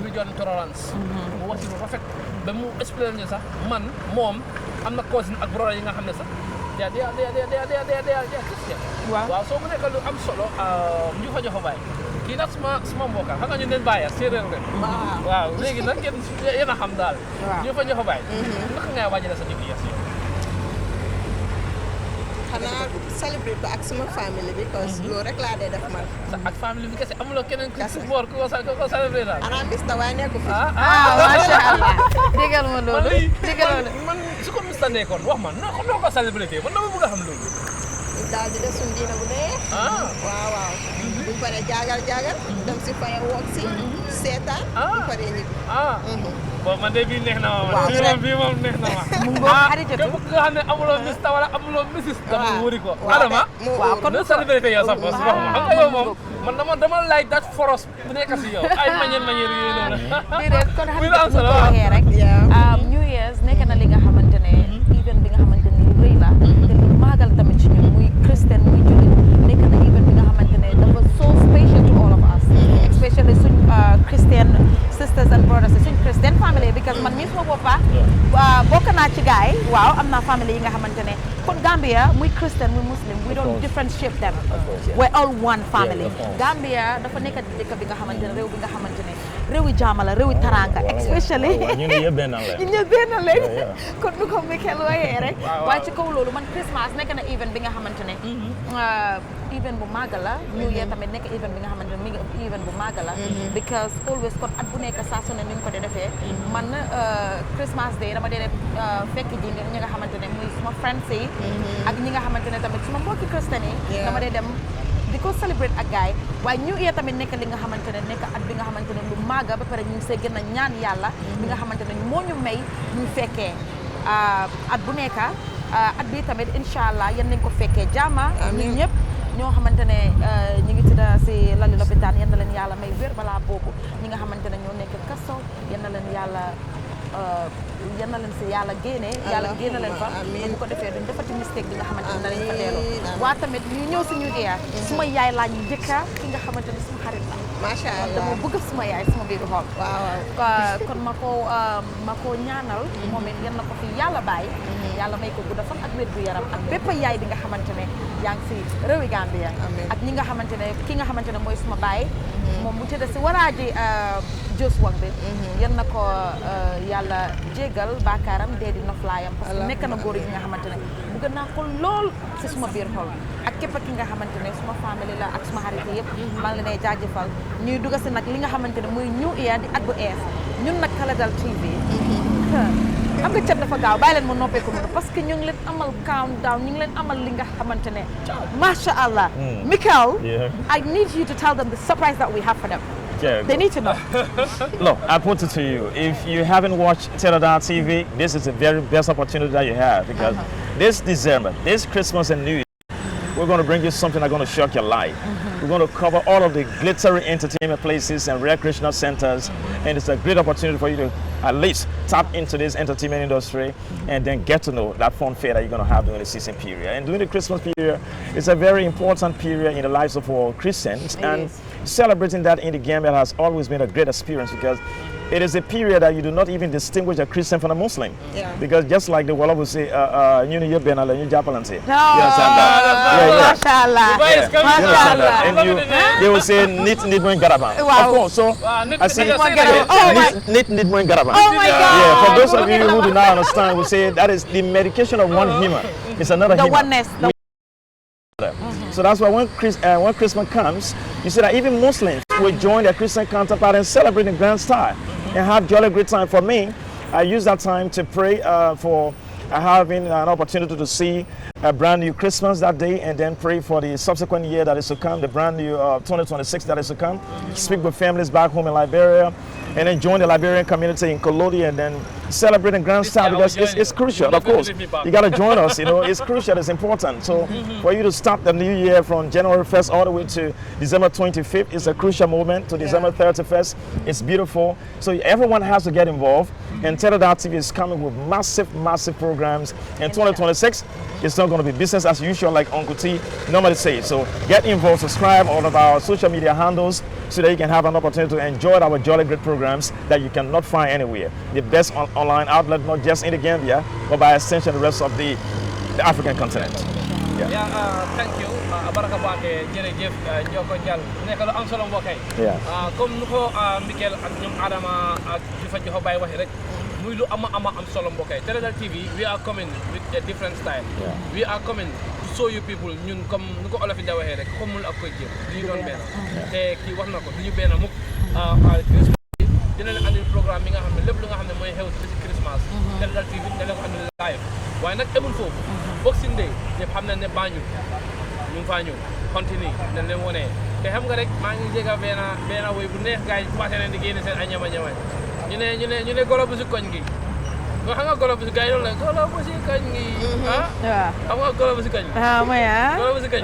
religion tolerance mu wax ci lu rafet ba mu expliqué ñu sax man moom am na cousin ak brother yi nga xam ne sax they Christian waaw soo mu nekk lu am solo ñu fa joxo bàyyi kii nag suma mbokka xam nga ñu leen bàyyi séeréer rek waaw léegi nag yéen a xam daal ñu fa joxo bàyyi naka ngay waajale sa digg yes xanaa célébrer ko ak suma famille bi parce que loolu rek laa dee def man ak famille bi kese amuloo keneen ku support ku ko célébrer daal xanaa mista waaye nekku fi macha allah déggal ma loolu déggal ma man su ko mista nekkoon wax man noo ko célébrer man dama bëgg a xam loolu daal di def suñu diina bu dee waaw buñ paree jaagal dem si faya woog si seetaan buñ paree ñibbi bon man de bii neex na ma. waaw bii moom neex na ma. mu ngoog Xadijatu képp nga xam ne amuloo mista wala amuloo misis. dama wuri ko. Adama. waaw kon na célébrité yow sax boss wax ma xam nga yow moom man dama like that foros bu nekk si yow ay manière yooyu noonu. déedéet kon Xadijatu bu ko waxee rek. New Year's nekk na li nga xamante ne event bi nga xamante ne lu rëy la. te lu maagal tamit ci ñun muy Christian muy jullit nekk na event bi nga xamante ne dafa so special to all of us. especially suñ Christian sisters and brothers suñ Christian family because man mii suma boppa bokk naa ci gaay waaw am naa family yi nga xamante ne kon Gambia muy Christian muy Muslim we don't differentiate them we're all one family Gambia dafa nekk dëkk bi nga xamante ne réew bi nga xamante ne réewi jaama la réewi taranga especially ñu ne yëpp benn la ñu ñëpp benn lañ kon nu ko Mikel waxee rek waaye ci kaw loolu man Christmas nekk na event bi nga xamante ne event bu màgg la New Year tamit nekk event bi nga xamante ne event bu màgg la because always kon at bu nekk saa su ne ni ñu ko dee defee man Christmas day dama dee def fekk ji ñi nga xamante ne muy suma friends yi ak ñi nga xamante ne tamit suma mbokki Christian yi dama dee dem di ko celebrate ak gaay waaye New Year tamit nekk li nga xamante ne nekk at bi nga xamante ne lu màgga ba pare ñu ngi see gën a ñaan yàlla bi nga xamante ne moo ñu may ñu fekkee at bu nekk at bi tamit incha allah yéen nañ ko fekkee jaama ñun ñëpp ñoo xamante ne ñu ngi tëdda si lali lopitaan yal na leen yàlla may wér balaa boobu ñi nga xamante ne ñoo nekk kaso yal na leen yàlla yal na leen si yàlla génne yàlla génne leen fa bu ko defee duñ defati mistake bi nga xamante ne danañ fa delloo waa tamit ñu ñëw si ñu eer suma yaay laa ñu njëkka ki nga xamante ne suma xarit la macha allah dama bëgg suma yaay suma biir xol kon ma ko ñaanal moom it yal na ko fi yàlla bàyyi yàlla may ko gudda fan ak wér gu yaram ak bépp yaay bi nga xamante ne yaa ngi si réewi Gambia ak ñi nga xamante ne ki nga xamante ne mooy suma baay moom mu tëdd si waraaji Jos Wang bi yal na ko yàlla jéggal baakaaram dee di noflaayam parce que nekk na góor yi nga xamante ne bëgg naa ko lool si suma biir xol ak képp ki nga xamante ne suma famille la ak suma xarit yëpp maa ngi leen di jaajëfal ñuy dugg si nag li nga xamante ne muy New Year di at bu ees ñun nag Kaladal TV xam nga cat dafa gaaw bàyyi leen ma noppeeku noonu parce que ñu ngi leen amal countdown ñu ngi leen amal li nga xamante ne macha allah Mikel I need you to tell them the surprise that we have for them. They need to know. Look, I put it to you. If you haven't watched Teledar TV, this is the very best opportunity that you have because this December, this Christmas and New Year, we're going to bring you something that's going to shock your life. We're going to cover all of the glittery entertainment places and recreational centers, and it's a great opportunity for you to at least tap into this entertainment industry and then get to know that fun fair that you're going to have during the season period. And during the Christmas period, it's a very important period in the lives of all Christians, and celebrating that in the Gambia has always been a great experience because it is a period that you do not even distinguish a Christian from a Muslim. Because just like the Walla would say, you know, you're being a new Japan say. And they will say, need more garaban. Of course, so I say, need more garaban. Oh my God. Yeah, for those of you who do not understand, we say that is the medication of one human. It's another human. Oneness. So that's why when Christmas comes, you see that even Muslims will join their Christian counterpart and celebrate in grand style and have jolly great time. For me, I use that time to pray for having an opportunity to see a brand new Christmas that day and then pray for the subsequent year that is to come, the brand new 2026 that is to come. Speak with families back home in Liberia and then join the Liberian community in Kolodi and then celebrate in grand style because it's crucial, of course. You got to join us, you know, it's crucial, it's important. So for you to start the new year from January 1st all the way to December 25th is a crucial moment to December 31st. It's beautiful. So everyone has to get involved. And Teledar TV is coming with massive, massive programs. In 2026, it's not going to be business as usual like Uncle T normally says. So get involved, subscribe all of our social media handles so that you can have an opportunity to enjoy our jolly great programs that you cannot find anywhere. The best online outlet, not just in the Gambia, but by extension the rest of the African continent. Thank you. Baraka Bake, Jerejef, Njoko Njal, nekk lu am solo mbokk yi. Comme nu ko Mikel ak ñoom Adama ak Jufa Joxo Baye waxee rek muy lu am solo mbokk yi. Teledar TV, we are coming with a different style. We are coming to show you people ñun comme nu ko Olof yi da waxee rek xamul ak koy jéem duñu doon benn. Te kii wax na ko duñu benn mukk. Christmas dina leen andil programme bi nga xam ne lépp lu nga xam ne mooy xew ci Christmas. Teledar TV dina leen ko andil live. Waaye nag emul foofu. Boxing Day ñëpp xam nañ ne Banjul ñu ngi faa ñëw continue dañ leen wone te xam nga rek maa ngi jégga benn woy bu neex gars yi commencé nañ di génne seen ay ñama ñu ne golo bu si koñ gi nga xam nga golo bu si gars yi loolu la golo bu si koñ gi ah xam nga golo bu si koñ mooy golo bu si koñ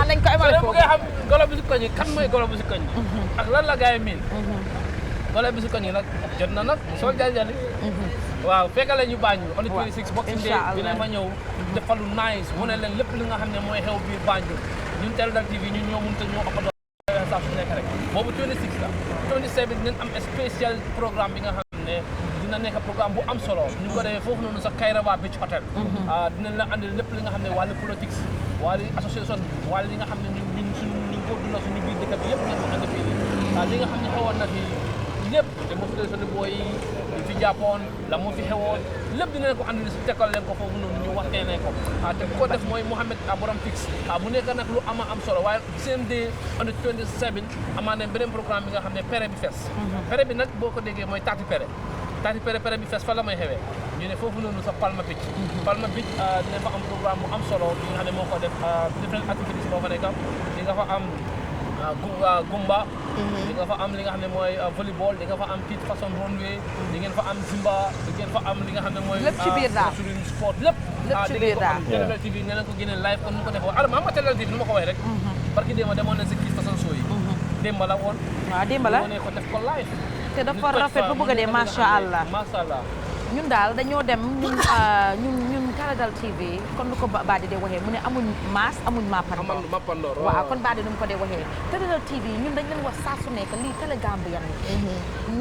nañ ko amal foofu nga xam golo bu si koñ gi kan mooy golo bu si koñ gi ak lan la gars yi miin golo bu si koñ gi nag jot na nag soo jali waaw fekkale ñu Banjul on the 26 Boxing Day dina fa ñëw defal lu nice mu ne leen lépp li nga xam ne mooy xew biir Banjul ñun Teledal TV ñun ñoo mënut a ñoo ëpp saa su nekk rek boobu 26 la 27 dinañ am spécial programme bi nga xam ne dina nekk programme bu am solo ñu ko defee foofu noonu sa Kairaba Beach Hotel dinañ la andil lépp li nga xam ne wàllu politique wàllu association wàllu li nga xam ne ñun suñu ko dundal suñu biir dëkk bi yëpp ngeen ko andi fii li nga xam ne xewoon na fi lépp te moo fi sunu booy yi fi jàppoon la moo fi xewoon lépp dinañ ko andil si tekkal leen ko foofu noonu ñu waxtaanee ko te ku ko def mooy Mohamed borom fix mu nekk nag lu am solo waaye same day on the 27 amaa ne beneen programme bi nga xam ne pere bi fees pere bi nag boo ko déggee mooy taati pere bi fees fa la may xewee ñu ne foofu noonu sa Palma Beach dinañ fa am programme bu am solo bi nga xam ne moo ko def different activities boo fa nekk di nga fa am Gumba di nga fa am li nga xam ne mooy volleyball di nga fa am kit façon runway di ngeen fa am Zumba di ngeen fa am li nga xam ne mooy lépp ci biir daal sport lépp ci biir daal Teledal TV ne leen ko génne live kon nu ko defee alma ma Teledal TV nu ma ko waxee rek parce que démb demoon nañ si kit façon show yi démb la woon waaw démb la ne ko def ko live te dafa rafet bu bëgg a dee macha allah ñun daal dañoo dem ñun Teledal TV kon nu ko Badi de waxee mu ne amuñ maas amuñ mappandoor waaw kon Badi nu mu ko dee waxee Teledal TV ñun dañ leen wax saa su nekk lii Télé Gambia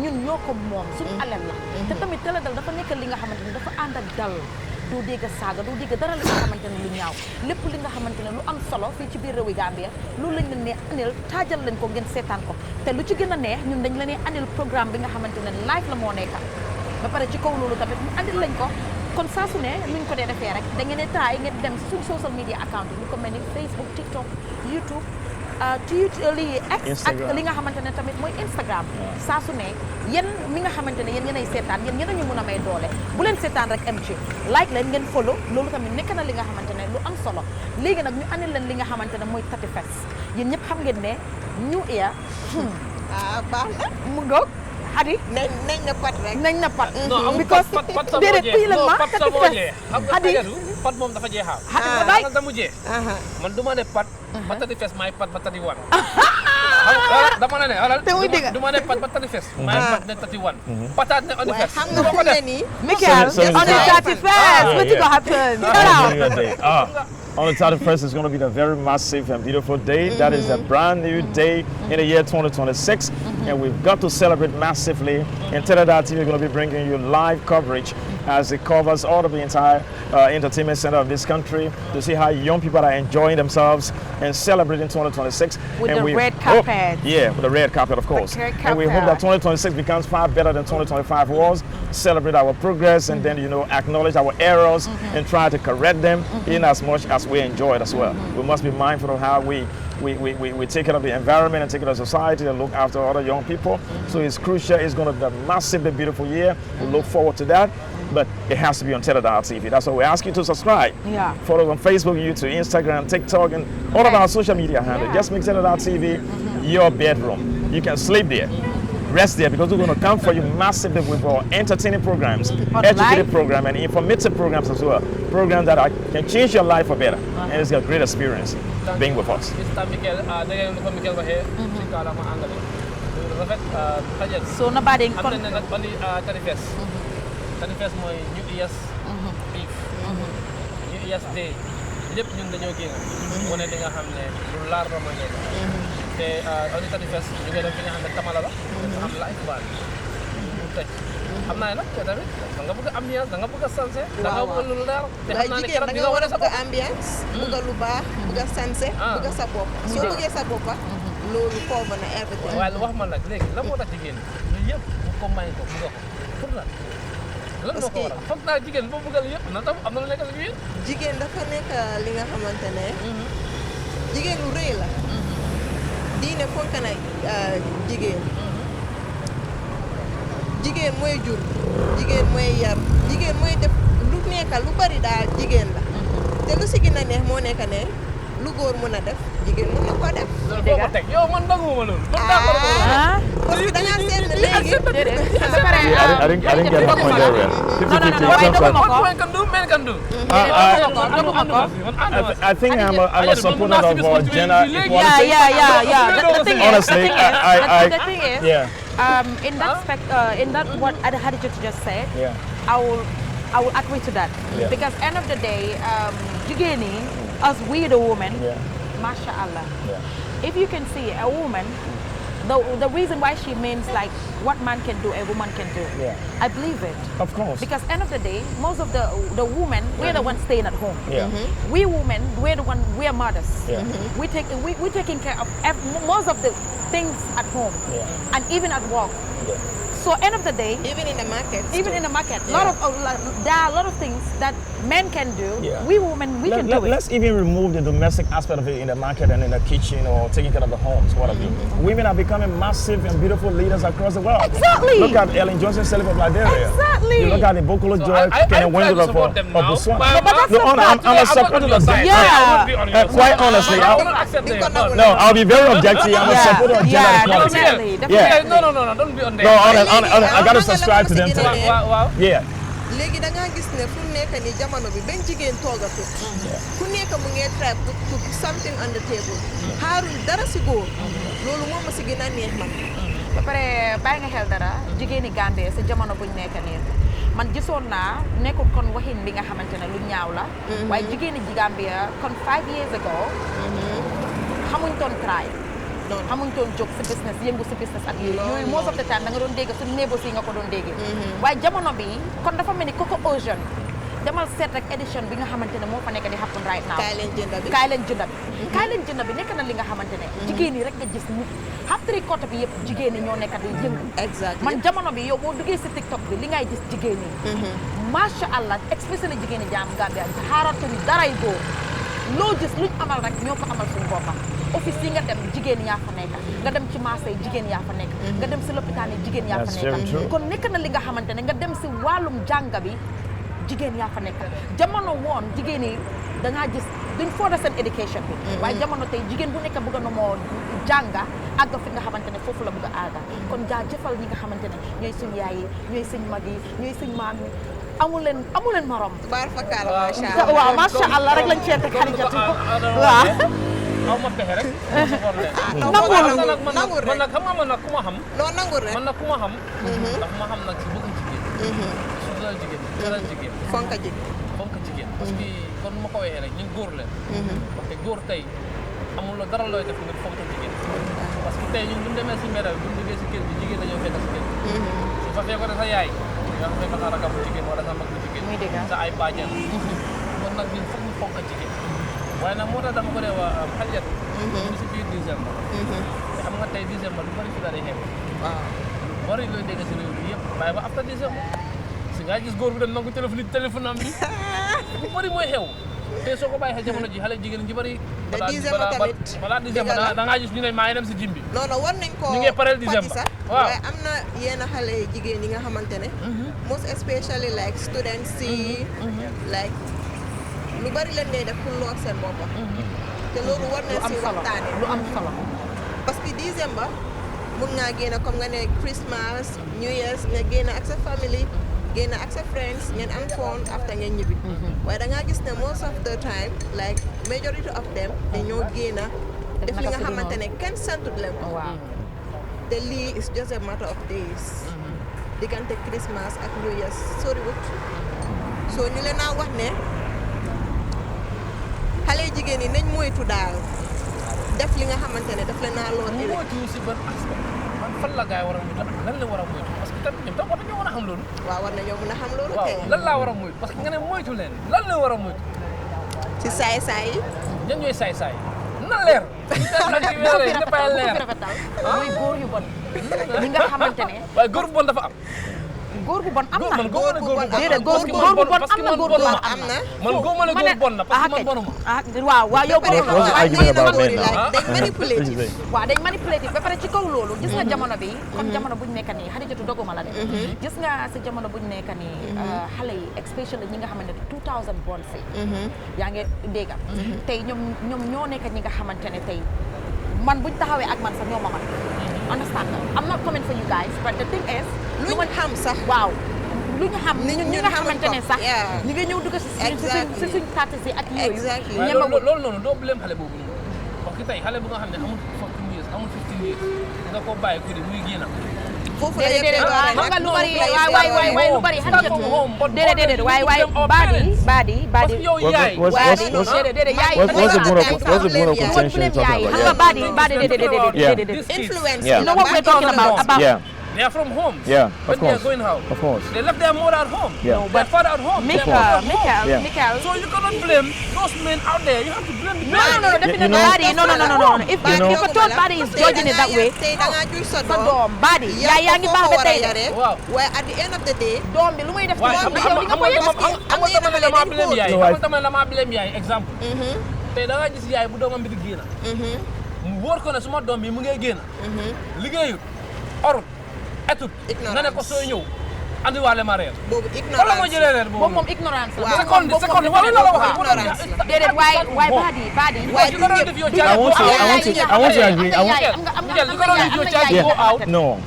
ñun ñoo ko moom suñu alal la te tamit Teledal dafa nekk li nga xamante ne dafa ànd ak dal doo dégg saaga doo dégg dara li nga xamante ne lu ñaaw lépp li nga xamante ne lu am solo fii ci biir réewi Gambia loolu lañ leen ne andil taajal leen ko ngeen seetaan ko te lu ci gën a neex ñun dañ leen ne andil programme bi nga xamante ne live la moo nekka ba pare ci kaw loolu tamit ñu andil lañ ko kon saa su ne nuñ ko dee defee rek da ngeen ne taay ngeen dem suñ social media account yi ñu ko mel ni Facebook TikTok YouTube lii X ak li nga xamante ne tamit mooy Instagram saa su ne yéen mi nga xamante ne yéen yéenay seetaan yéen yéen a ñu mën a may doole bu leen seetaan rek am ci like leen ngeen follow loolu tamit nekk na li nga xamante ne lu am solo léegi nag ñu andil leen li nga xamante ne mooy 31st yéen ñëpp xam ngeen ne New Year baax na mu ngoog Hadi nañ na pat rek nañ na pat because déedéet fii leen ma pat sa moo jee Hadi pat moom dafa jeexaaw Hadi da mu jee man du ma ne pat ba 31st maay pat ba 31 dama ne du ma ne pat ba 31st maay pat ne 31 pataat ne on the first xam nga fu ne nii Michael on the 31st what is going to happen On the 31st is going to be a very massive and beautiful day. That is a brand new day in the year 2026. And we've got to celebrate massively. And Teledal TV is going to be bringing you live coverage as it covers all of the entire entertainment center of this country to see how young people are enjoying themselves and celebrating 2026. With the red carpet. With the red carpet, of course. And we hope that 2026 becomes far better than 2025 was. Celebrate our progress and then, acknowledge our errors and try to correct them in as much as we enjoy it as well. We must be mindful of how we take care of the environment and take care of society and look after other young people. So it's crucial. It's going to be a massively beautiful year. We look forward to that. But it has to be on Teledal TV. That's why we ask you to subscribe. Follow us on Facebook, YouTube, Instagram, TikTok, and all of our social media handles. Just make Teledal TV your bedroom. You can sleep there. Rest there because we're going to come for you massively with our entertaining programs, educative programs, and informative programs as well. Programs that can change your life for better. And it's a great experience being with us. So nobody Tanifest mooy New Year's Eve New Year's Day lépp ñun dañoo génn mu ne li nga xam ne lu laar la ma nekk te on the 31st ñu ngi def fi nga xam ne tamala la am live band mu tëj xam naa ne nag tamit da nga bëgg ambiance da nga bëgg sanse da nga bëgg lu leer te xam naa ne keroog di nga wane sa bopp ambiance bëgg lu baax bëgg sanse bëgg sa bopp soo bëggee sa bopp loolu cover na everything waaye wax ma nag léegi la moo tax jigéen ñu yëpp mu ko may ko bëgg ko pour la lan moo ko waral foog naa jigéen boo bëggal yëpp na tam am na lu nekk si biir jigéen dafa nekk li nga xamante ne jigéen lu rëy la diine fonk na jigéen jigéen mooy jur jigéen mooy yar jigéen mooy def lu nekk lu bari daal jigéen la te lu si gën a neex moo nekk ne lu góor mën a def jigéen mën na ko def loolu foo ko teg yow man daguma loolu parce que da ngaa seetlu léegi. I didn't get that point there. 50-50 in terms of. What can do, men can do. I think I'm a supporter of gender equality. Yeah. The thing Honestly, the thing is, yeah. in that what Hadija just said, Yeah. I will agree to that. Yeah. Because end of the day, jigéen ñi, as we the women, masha Allah. If you can see a woman, the reason why she means like what man can do, a woman can do. Yeah. I believe it. Of course. Because end of the day, most of the women, we're the ones staying at home. Yeah. We women, we're mothers. Yeah. We're taking care of most of the things at home and even at work. Yeah. So end of the day, even in the market, there are a lot of things that men can do. Yeah. We women, we can do it. Let's even remove the domestic aspect of it in the market and in the kitchen or taking care of the homes, what have you. Women are becoming massive and beautiful leaders across the world. Exactly. Look at Ellen Johnson, Celeb of Liberia. Exactly. You look at the Bokolo Joy, Kenny Wendell of Botswana. I'm a supporter of that. Yeah. Quite honestly, I'll be very objective. I'm a supporter of gender equality. Yeah. No, don't be on there. No, I gotta subscribe to them too. Yeah. léegi da ngaa gis ne fu mu nekk nii jamono bi benn jigéen toogatut ku nekk mu ngi try put something on the table xaaruñ dara si góor loolu moom ma si gën a neex man ba pare bàyyi nga xel dara jigéeni Gambie si jamono buñ nekk nii man gisoon naa nekkul kon waxin bi nga xamante ne lu ñaaw la waaye jigéeni Gambie kon 5 years ago xamuñ toon try xamuñ toon jóg si business yëngu si business ak yooyu most of the time da nga doon dégg suñu négocier nga ko doon dégg waaye jamono bi kon dafa mel ni Coco Ocean demal seet rek édition bi nga xamante ne moo fa nekk di happen right now kaay leen jënda bi nekk na li nga xamante ne jigéen yi rek nga gis nit xaftari côté bi yëpp jigéen ñi ñoo nekk di yëngu man jamono bi yow boo duggee si TikTok bi li ngay gis jigéen ñi masha Allah especially jigéen ñi Gambia xaaratuñu daray góor loo gis luñ amal rek ñoo ko amal suñu boppam office yi nga dem jigéen yaa fa nekk nga dem ci marché yi jigéen yaa fa nekk nga dem si lopitaan yi jigéen yaa fa nekk kon nekk na li nga xamante ne nga dem si wàllum jàng bi jigéen yaa fa nekk jamono woon jigéen yi dangaa gis duñ fooda seen éducation bi waaye jamono tey jigéen bu nekk bëgg na moo jànga àgg fi nga xamante ne foofu la bëgg a àgga kon jaajëfal ñi nga xamante ne ñooy suñ yaay yi ñooy suñ mag yi ñooy suñ maam yi amu leen morom baar fakkaala macha Allah waaw macha Allah rek lañ cee teg Xadijatu waaw aw ma pexe rek nangul rek man nag xam nga man nag ku ma xam non nangul rek man nag ku ma xam ndax ma xam nag si bëgg jigéen suudal jigéen fonka jigéen parce que kon ma ko waxee rek ñun góor leen parce que góor tey amul la dara looy def nga fonk jigéen parce que tey ñun bu ñu demee si mbedd bi bu ñu duggee si kër bi jigéen dañoo fekk si kër su fa fekkoon sa yaay nga fekk sa rakam bu jigéen wala sa mag bu jigéen sa ay bàjjen kon nag ñun foog ñu fonk jigéen waaye nag moo tax dama ko dee waa xaljat ñu si biir décembre te xam nga tey décembre lu bari fi daal di xew lu bari looy dégg si réew bi yëpp waaye ba après décembre si nga gis góor bi dem nangu téléphone am bi lu bari mooy xew te soo ko bàyyi xel jamono ji xale jigéen ji bari balaa décembre da ngaa gis ñu ne maa ngi dem si jim bi non war nañ ko ñu ngi pareel décembre waaw waaye am na yenn xale jigéen yi nga xamante ne most especially like students si like lu bari leen day def pour lool seen bopp te loolu war nañ si waxtaane lu am solo parce que décembre mun ngaa génn comme nga ne Christmas New Year's nga génn ak sa family génn ak sa friends ngeen am fun after ngeen ñibbi waaye da ngaa gis ne most of the time like majority of them dañoo génn def li nga xamante ne kenn santut leen ko te lii is just a matter of days diggante Christmas ak New Year's soriwut soo ñu leen naa wax ne xale jigéen yi nañ moytu daal def li nga xamante ne daf leen naa lool moytu si ban aspect man fan la gaay war a moytu lan la war a moytu parce que tam ñoom tam war nañoo war a xam loolu waaw war nañoo mën a xam loolu waaw lan laa war a moytu parce que nga ne moytu leen lan la war a moytu si saay-saay yi ñan ñooy saay-saay na leer dafay leer mooy góor yu bon li nga xamante ne waaye góor bu bon dafa am góor bu bon am na góor bu bon déedéet góor bu bon am na góor bu bon am na man góor ma ne góor bon na parce que man bonuma waaw yow bon dañ manipulative waaw dañ manipulative ba pare ci kaw loolu gis nga jamono bi comme jamono buñ nekk nii Xadijatu doguma la de gis nga si jamono buñ nekk nii xale yi especially ñi nga xamante ne 2000 bon si yaa ngi dégg tey ñoom ñoo nekk ñi nga xamante ne tey man buñ taxawee ak man sax ñoo ma man understand I'm not coming for you guys but the thing is lu ñu xam sax waaw lu ñu xam ñi nga xamante ne sax yeah. ñi nga ñëw dugg si suñ parti si ak yooyu loolu noonu doo blame xale boobu noonu parce que tey xale bu nga xam ne amul 14 years amul 15 years nga ko bàyyi ko di muy génn foofu la yëpp xam nga lu bari waay lu bari xam nga déedéet waay badi what's the point of contention you're talking xam nga badi déedéet influence you know what we're talking about yeah. They are from home. Yeah, when they are going out. Of course. They left their mother at home. Yeah. Their father at home. Michael. So you cannot blame those men out there. You have to blame the No, definitely Badi. No. If a third body is judging it that way, sa doom Badi. yaa ngi baax ba tey de. Wow. Where at the end of the day, doom bi lu muy def doom bi yow li nga ko yëg. Amul tamit la ma blame yaay exemple. Tey da nga gis yaay bu doomam bi di génn. Mu wóor ko ne suma doom bi mu ngay génn. Liggéeyut. Orut. Étude nga ne ko sooy ñëw andi waale ma reer. boobu ignorance la moo jëlee reer boobu moom ignorance la. seconde wala la wax. déedéet waay Badi. You cannot leave your child go out. I want to agree. You cannot leave your child go out. No.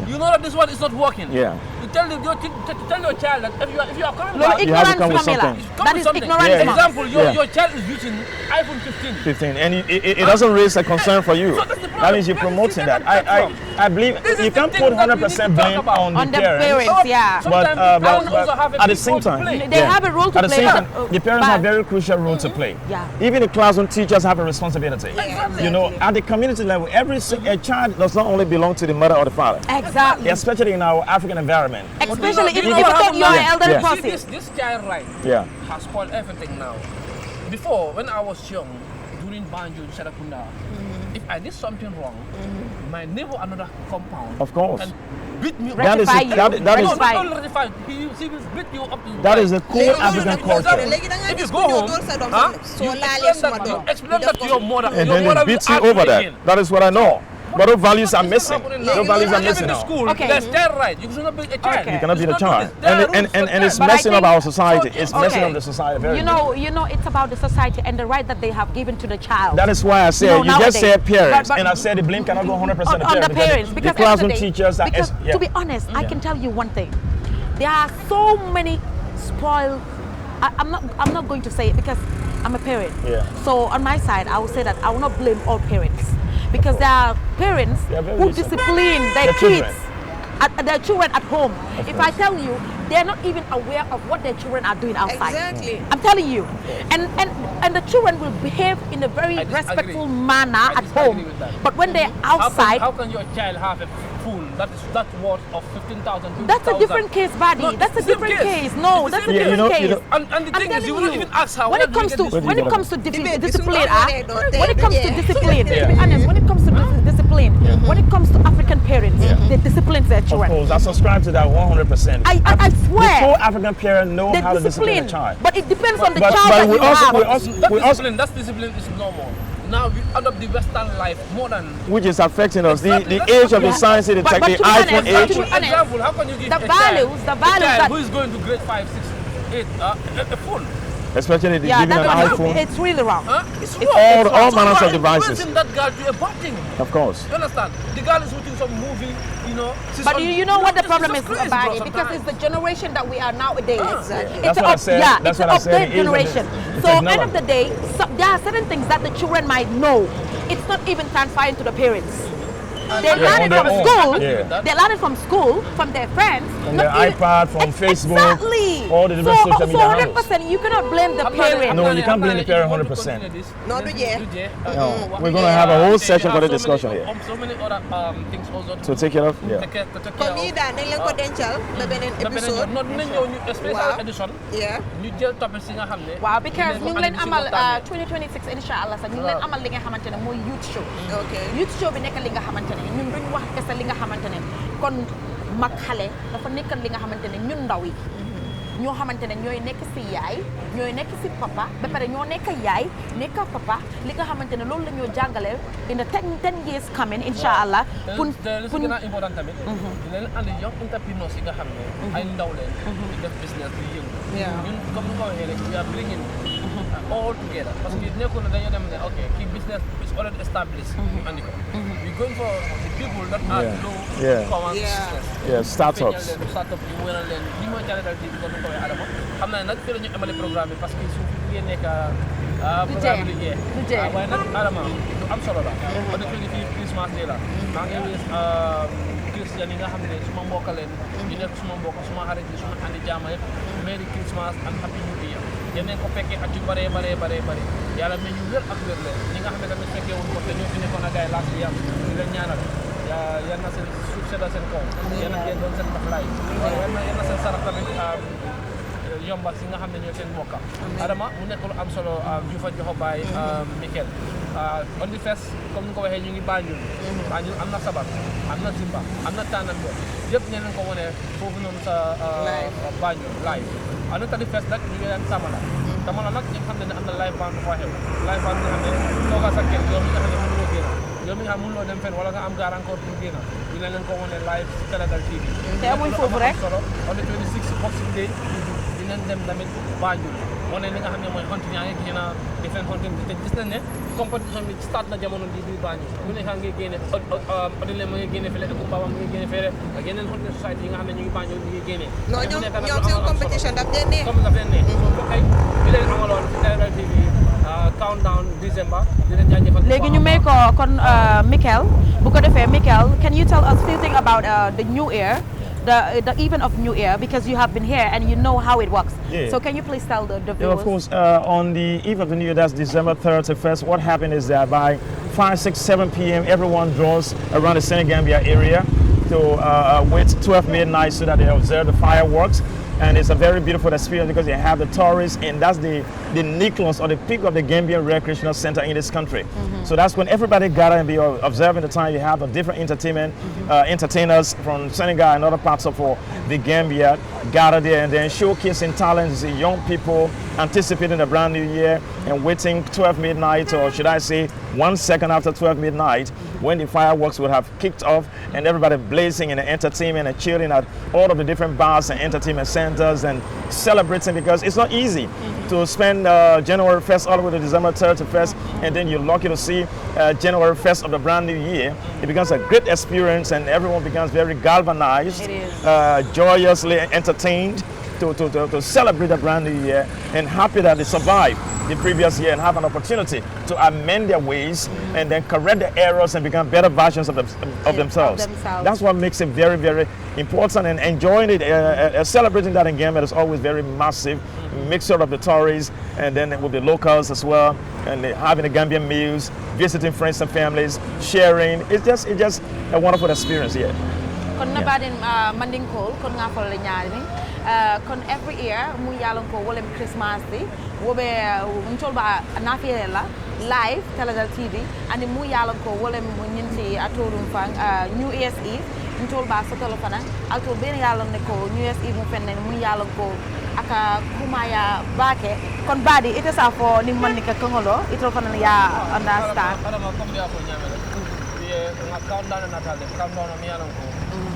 You know that this one is not working. Yeah. You tell your child that if you are coming back, you have to come with something. That is ignorance. Yeah. Example, your child is using iPhone 15. And it doesn't raise a concern for you. That means you're promoting that. I believe you can't put 100% blame on the parents. Yeah. But at the same time, they have a role to play. At the same time, the parents have a very crucial role to play. Yeah. Even the classroom teachers have a responsibility. Exactly. You know, at the community level, a child does not only belong to the mother or the father. Exactly. Especially in our African environment. Especially if you thought you're an elderly person. This child right has spoiled everything now. Before, when I was young, during Banjo, Serakunda, if I did something wrong, my neighbor another compound of course and beat me. That is not rectified. He will beat you up to that is a cool African culture. If you go home, you explain that to your mother. And then they beat you over that. That is what I know. But those values are missing. Those values are missing now. That's their right. You cannot be a child. You cannot be the child. And it's messing up our society. It's messing up the society very much. You know, it's about the society and the right that they have given to the child. That is why I said, you just said parents. And I said the blame cannot go 100% on the parents. Because the classroom teachers are... Because to be honest, I can tell you one thing. There are so many spoiled... I'm not going to say it because I'm a parent. Yeah. So on my side, I will say that I will not blame all parents. Because there are parents who discipline their kids, their children at home. If I tell you, they're not even aware of what their children are doing outside. Exactly. I'm telling you. And the children will behave in a very respectful manner at home. But when they're outside... How can your child have a phone that's worth of 15,000? That's a different case, Buddy. No, that's a different case. No, that's a different case. And the thing is, you will not even ask her. When it comes to discipline, when it comes to discipline, to be honest, when it comes to discipline, when it comes to African parents, they discipline their children. Of course, I subscribe to that 100%. I swear. The full African parent know how to discipline a child. But it depends on the child that you have. That discipline is normal. Now we adopt the Western life more than... Which is affecting us. The age of the science, the iPhone age. For example, how can you give the values that... who is going to grade 5, 6, 8, a phone? Especially giving an iPhone. It's really wrong. It's wrong. All manners of devices. That girl to a bad thing. Of course. You understand? The girl is watching some movie, you know. But you know what the problem is about it? Because it's the generation that we are nowadays. Exactly. That's what I said. It's an update generation. So end of the day, there are certain things that the children might know. It's not even transferring to the parents. They learn it from school. They learn it from school, from their friends. From their iPad, from Facebook. Exactly. All the different social media handles. So 100%, you cannot blame the parent. No, you can't blame the parent 100%. No, No, we're going to have a whole session for the discussion here. So many other things also. So take it off? Yeah. Comme yi daal nañ leen ko dencal ba beneen épisode. Non dinañ ñëw ñu special edition. ñu jël topic si nga xam ne. waaw because ñu ngi leen amal 2026 inshallah sax ñu ngi leen amal li nga xamante ne mooy youth show. Youth show bi nekk li nga xamante ne ñun duñ wax kese li nga xamante ne kon mag xale dafa nekkal li nga xamante ne ñun ndaw yi. ñoo xamante ne ñooy nekk si yaay ñooy nekk si papa ba pare ñoo nekk yaay nekk papa li nga xamante ne loolu la ñoo jàngale in the 10 years coming inshallah pour pour gën a important tamit dinañ andi young entrepreneurs yi nga xam ne ay ndaw leen di def business di yëngu ñun comme ni nga waxee rek we are bringing all together parce que nekkul ne dañoo dem ne ok kii business is already established ñu andi ko we going for the people that are low common startups startup ñu wëral leen li mooy Jàllale TV ko ko waxee Adama xam naa nag fi la ñu amale programme bi parce que su fi ngeen nekk programme bi liggéey waaye nag Adama lu am solo la on est fii Christmas day la maa ngi wis Christian yi nga xam ne suma mbokk leen ñu nekk suma mbokk suma xarit yi suma andi jaama yëpp Merry Christmas and Happy New Year yéen ko fekkee at yu bare yàlla may ñu wér ak wér leen ñi nga xam ne tamit fekkee woon ko te ñoo fi nekkoon ak gars yi laas yam di leen ñaanal yal na seen suuf sedda seen kaw yal na ngeen doon seen baxlaay yal na seen sarax tamit yombal si nga xam ne ñoo seen mbokka Adama mu nekk lu am solo Juufa Joxo Baay Mikel on the first comme ni ko waxee ñu ngi Banjul am na sabar am na zimba am na tànnambe yëpp ne leen ko wane foofu noonu sa Banjul live am na tali first nag ñu ngi leen Tamala nag ñu xam ne am na live band dafa xew live band nga xam ne toogal sa kër yow mi nga xam ne mënuloo génn yow mi nga xam mënuloo dem fenn wala nga am gàllankoor pour génn ñu leen ko wane live si Sénégal TV te amuñ foofu rek solo on the 26 Boxing Day dinañ dem tamit Banjul moo ne li nga xam ne mooy hunting yaa ngi gis na different hunting te gis nañ ne compétition bi start na jamono bi biir Banjul bu nekk ngi génne Odile ma ngi génne fële Kumba ma ngi génne fële ak yeneen hunting society yi nga xam ne ñu ngi Banjul ñu ngi génne non ñoom seen compétition daf leen neex comme daf leen neex ay bi leen amaloon ci Sénégal TV countdown December dina jaajëfal léegi ñu may ko kon Mikel bu ko defee Mikel can you tell us few thing about the new year the event of New Year because you have been here and you know how it works. Yeah. So can you please tell the viewers? Yeah, of course. On the eve of the New Year, that's December 31st, what happened is that by 5, 6, 7 p.m., everyone draws around the Senegambia area to wait 12 midnight so that they observe the fireworks. And it's a very beautiful experience because they have the tourists, and that's the nucleus or the peak of the Gambian recreational center in this country. So that's when everybody gather and be observing the time. You have the different entertainment entertainers from Senegal and other parts of the Gambia gather there and then showcasing talents, young people anticipating the brand new year and waiting 12 midnight, or should I say 1 second after 12 midnight, when the fireworks would have kicked off and everybody blazing and entertainment and cheering at all of the different bars and entertainment centers and celebrating, because it's not easy to spend January 1st all the way to December 31st, and then you're lucky to see January 1st of the brand new year. It becomes a great experience and everyone becomes very galvanized, joyously entertained to celebrate the brand new year, and happy that they survived the previous year and have an opportunity to amend their ways and then correct the errors and become better versions of themselves. That's what makes it very, very important, and enjoying it, celebrating that in Gambia is always very massive mixture of the tourists and then with the locals as well, and having the Gambian meals, visiting friends and families, sharing. It's just a wonderful experience here. Kon na badin manding call kon nga fol le ñaari ni kon every year mu yalon ko wolem Christmas di wobe mtol ba nafiere la live Sénégal TV and mu yalon ko wolem nyinti atorum fang New Year's Eve mtol ba sotolo fana alto ben yalon ne ko New Year's Eve mu fenne mu yalon ko aka kumaya bake kon badi ite sa fo ni man ni ka kongolo ito fana ya understand adama comme ya ko nyamela nga countdown natal countdown mi yalon ko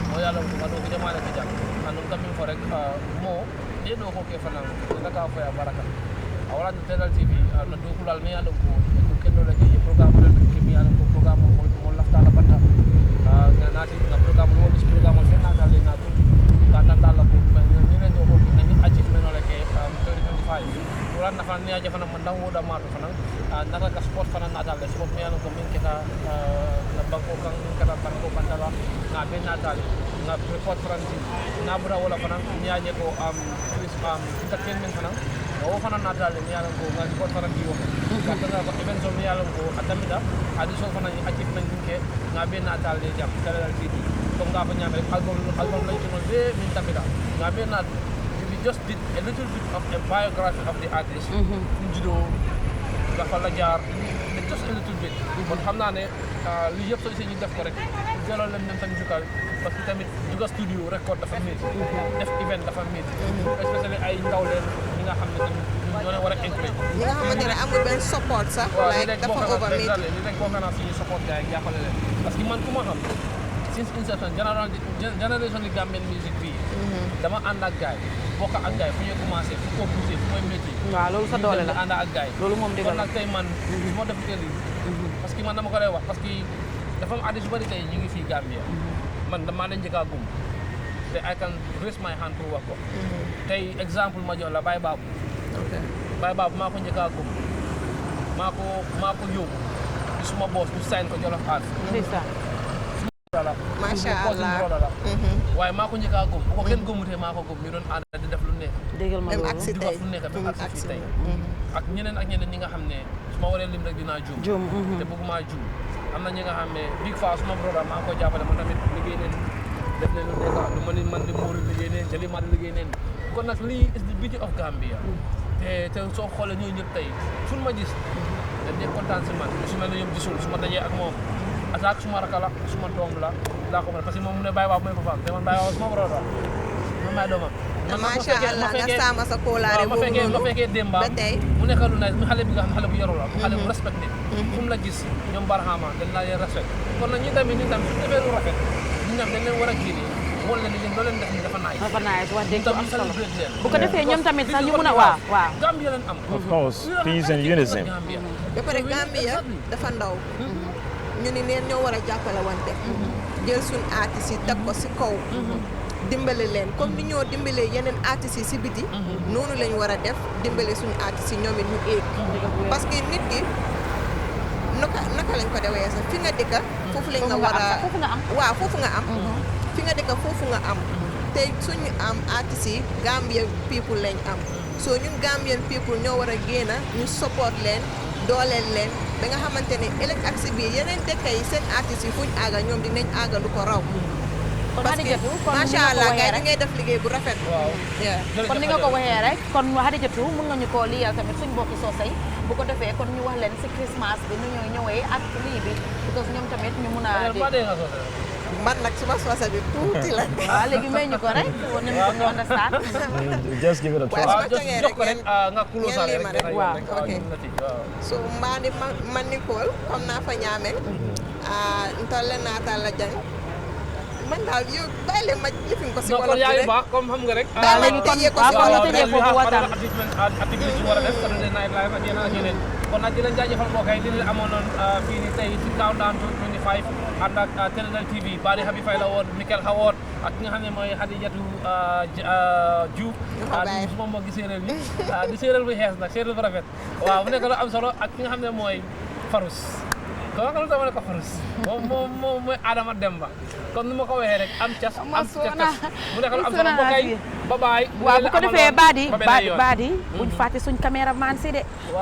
mo yalon ko do ko jamaale ci jam anum tammi fo rek mo de do ko ke fanan da ka fa ya baraka awala Sénégal TV na do kulal mi yalon ko kendo la ke programme le mi yalon ko programme mo lafta la banta na nati na programme mo bis programme fe natal le na tuti ka natal la ko ni len do ko ni achievement la ke 2025 wala na fa ni aja fana man dawo da ma fana naka ka sport fana natal le sport mi yalon ko min kita na banko kan kata banko bantala na be natal na report franci na bura wala fana ni aje ko entertainment fana o fana natal ni yalon ko ga report fana di wo ka tanga ko event zone ni yalon ko atamida adi so fana ni achievement ke na be natal le jam Sénégal TV ko nga fa ñame album lañ ci non be min tamida na be nat we just did a little bit of a biography of the artist judo ga fa la jaar just a little bit bon xamna ne li yëpp soo ñu def ko rek jëlal leen dem tamit jukal parce que tamit juga studio record dafa métti def event dafa métti especially ay ndaw leen ñi nga xam ne tamit ñoo leen war a encourage ñi nga xamante ne amul benn support sax like dafa over métti li rek boo xanaa suñu support gars yi jàppale leen parce que man ku ma xam si since inception generation yi Gambian music bi dama ànd ak gaay bokk ak gaay fu ñuy commencé fu ko poussé fu mooy métier waaw loolu sa doole la ànd ak gaay loolu moom dëgg la kon nag tey man su ma defee lii parce que man dama ko lay wax parce que dafa am artiste yu bëri tey ñu ngi fii Gambia man damaa leen njëkk a gum te I can raise my hand pour wax ko tey exemple ma jox la Baye Babou Baye Babou maa ko njëkk a gum maa ko yóbbu ci suma boss ñu sign ko Jolof Art Masha Allah waaye maa ko njëkk a gum bu ko kenn gëmutee maa ko gum ñu doon ànd di def lu nekk déggal ma di loolu wax lu nekk même ak si tey ak ñeneen ñi nga xam ne su ma waree lim rek dinaa juum te bëgguma juum am na ñi nga xam ne Big Fa suma brother maa ngi ko jàppale man tamit liggéey neen def leen lu nekk du ma ni man di Mourou liggéey neen Jali Madi liggéey neen kon nag lii is the beauty of Gambia te soo xoolee ñooñu ñëpp tey suñ ma gis dañ dee kontaan si man su mel ne ñoom gisul su ma dajee ak moom attaque suma rakala suma doom la laa ko mën parce que moom mu ne Baye Babou mooy ko faam te man Baye Babou suma brother man maay doomam Masha Allah nga sama sa kóolaare boobu noonu ma fekkee démbaam mu nekk lu nice mu xale bi nga xam xale bu yaru la xale bu respecté fu mu la gis ñoom barxaama dañ laa leen respect kon nag ñi tamit su defee lu rafet ñi dañ leen war a génne wol leen yéen loo leen def ni dafa nice wax dëgg am solo bu ko defee ñoom tamit sax ñu mun a waaw Gambia leen am of course peace and unison ba pare Gambia dafa ndaw ñu ni neen ñoo war a jàppale wante jël suñ artistes yi teg ko si kaw dimbale leen comme ni ñoo dimbalee yeneen artistes yi si biti noonu lañ war a def dimbale suñu artistes yi ñoom it ñu éeg parce que nit ki naka lañ ko dewee sax fi nga dëkka foofu lañ nga war a waaw foofu nga am fi nga dëkka foofu nga am te suñu am artistes yi Gambian people lañ am soo ñun Gambian people ñoo war a génn ñu support leen dooleel leen ba nga xamante ne ëllëg ak si biir yeneen dëkk yi seen artistes yi fuñ aaga ñoom dinañ aaga lu ko raw parce que macha allah gars yi ngay def liggéey bu rafet. kon ni nga ko waxee rek kon Hadijatu mun nga ñu koo liyal tamit suñ mbokki soosay bu ko defee kon ñu wax leen si Christmas bi nu ñoo ñëwee ak lii bi parce que ñoom tamit ñu mun a man nag suma soose bi tuuti la. waaw léegi may ñu ko rek war nañu ko ñu understand. just give it a try. waaw jox ko rek nga kulosa rek waaw ok so mbaadi man Nicole comme naa fa ñaame ntolle naata la jang man daal yow bàyyi leen ma lifin ko si wolof yaa ngi baax comme xam nga rek léegi kon ñu tëjee foofu waxtaan activité ci war a def Saturday Night Live ak yeneen ak yeneen kon nag di leen jaajëfal mbokk yi di leen amoon noon fii nii tey ci countdown to 25 ànd ak Télédal TV Bari Habi Faye la woon Mikel Haward ak ki nga xam ne mooy Hadijatu Diouf di suma mbokki séeréer bi di séeréer bu xees nag séeréer bu rafet waaw mu nekk lu am solo ak ki nga xam ne mooy Farous kon nga lu dama ne ko Farous moom mooy Adama Demba comme ni ma ko waxee rek am cas am cas mu nekk lu am solo mbokk yi bye-bye waaw bu ko defee baadi buñ fàtte suñ caméraman si de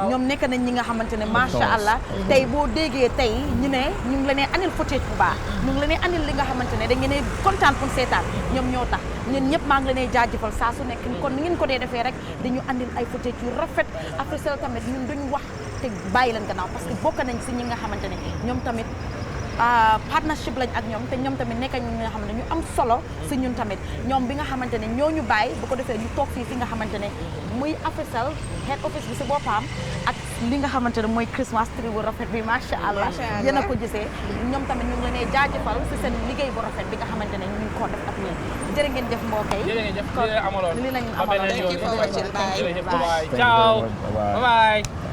ñoom nekk nañ ñi nga xamante ne macha allah tey boo déggee tey ñu ne ñu ngi la nee andil footage bu baax ñu ngi la nee andil li nga xamante ne da ngeen ne kontaan pour seetaan ñoom ñoo tax ñun ñëpp maa ngi la nee jaajëfal saa su nekk kon ni ngeen ko dee defee rek dañu andil ay footage yu rafet Africell tamit ñun duñ wax te bàyyi leen gannaaw parce que bokk nañ si ñi nga xamante ne ñoom tamit partnership lañ ak ñoom te ñoom tamit nekk ñi nga xam ne ñu am solo si ñun tamit ñoom bi nga xamante ne ñoo ñu bàyyi bu ko defee ñu toog fii fi nga xamante ne muy Africell head office bi si boppam ak li nga xamante ne mooy Christmas tree bu rafet bi macha allah yéen a ko gisee ñoom tamit ñu ngi leen di jaajëfal si seen liggéey bu rafet bi nga xamante ne ñu ngi ko def ak ñun jërë ngeen jëf mbokk yi kon li lañ amaloon bye ciao bye bye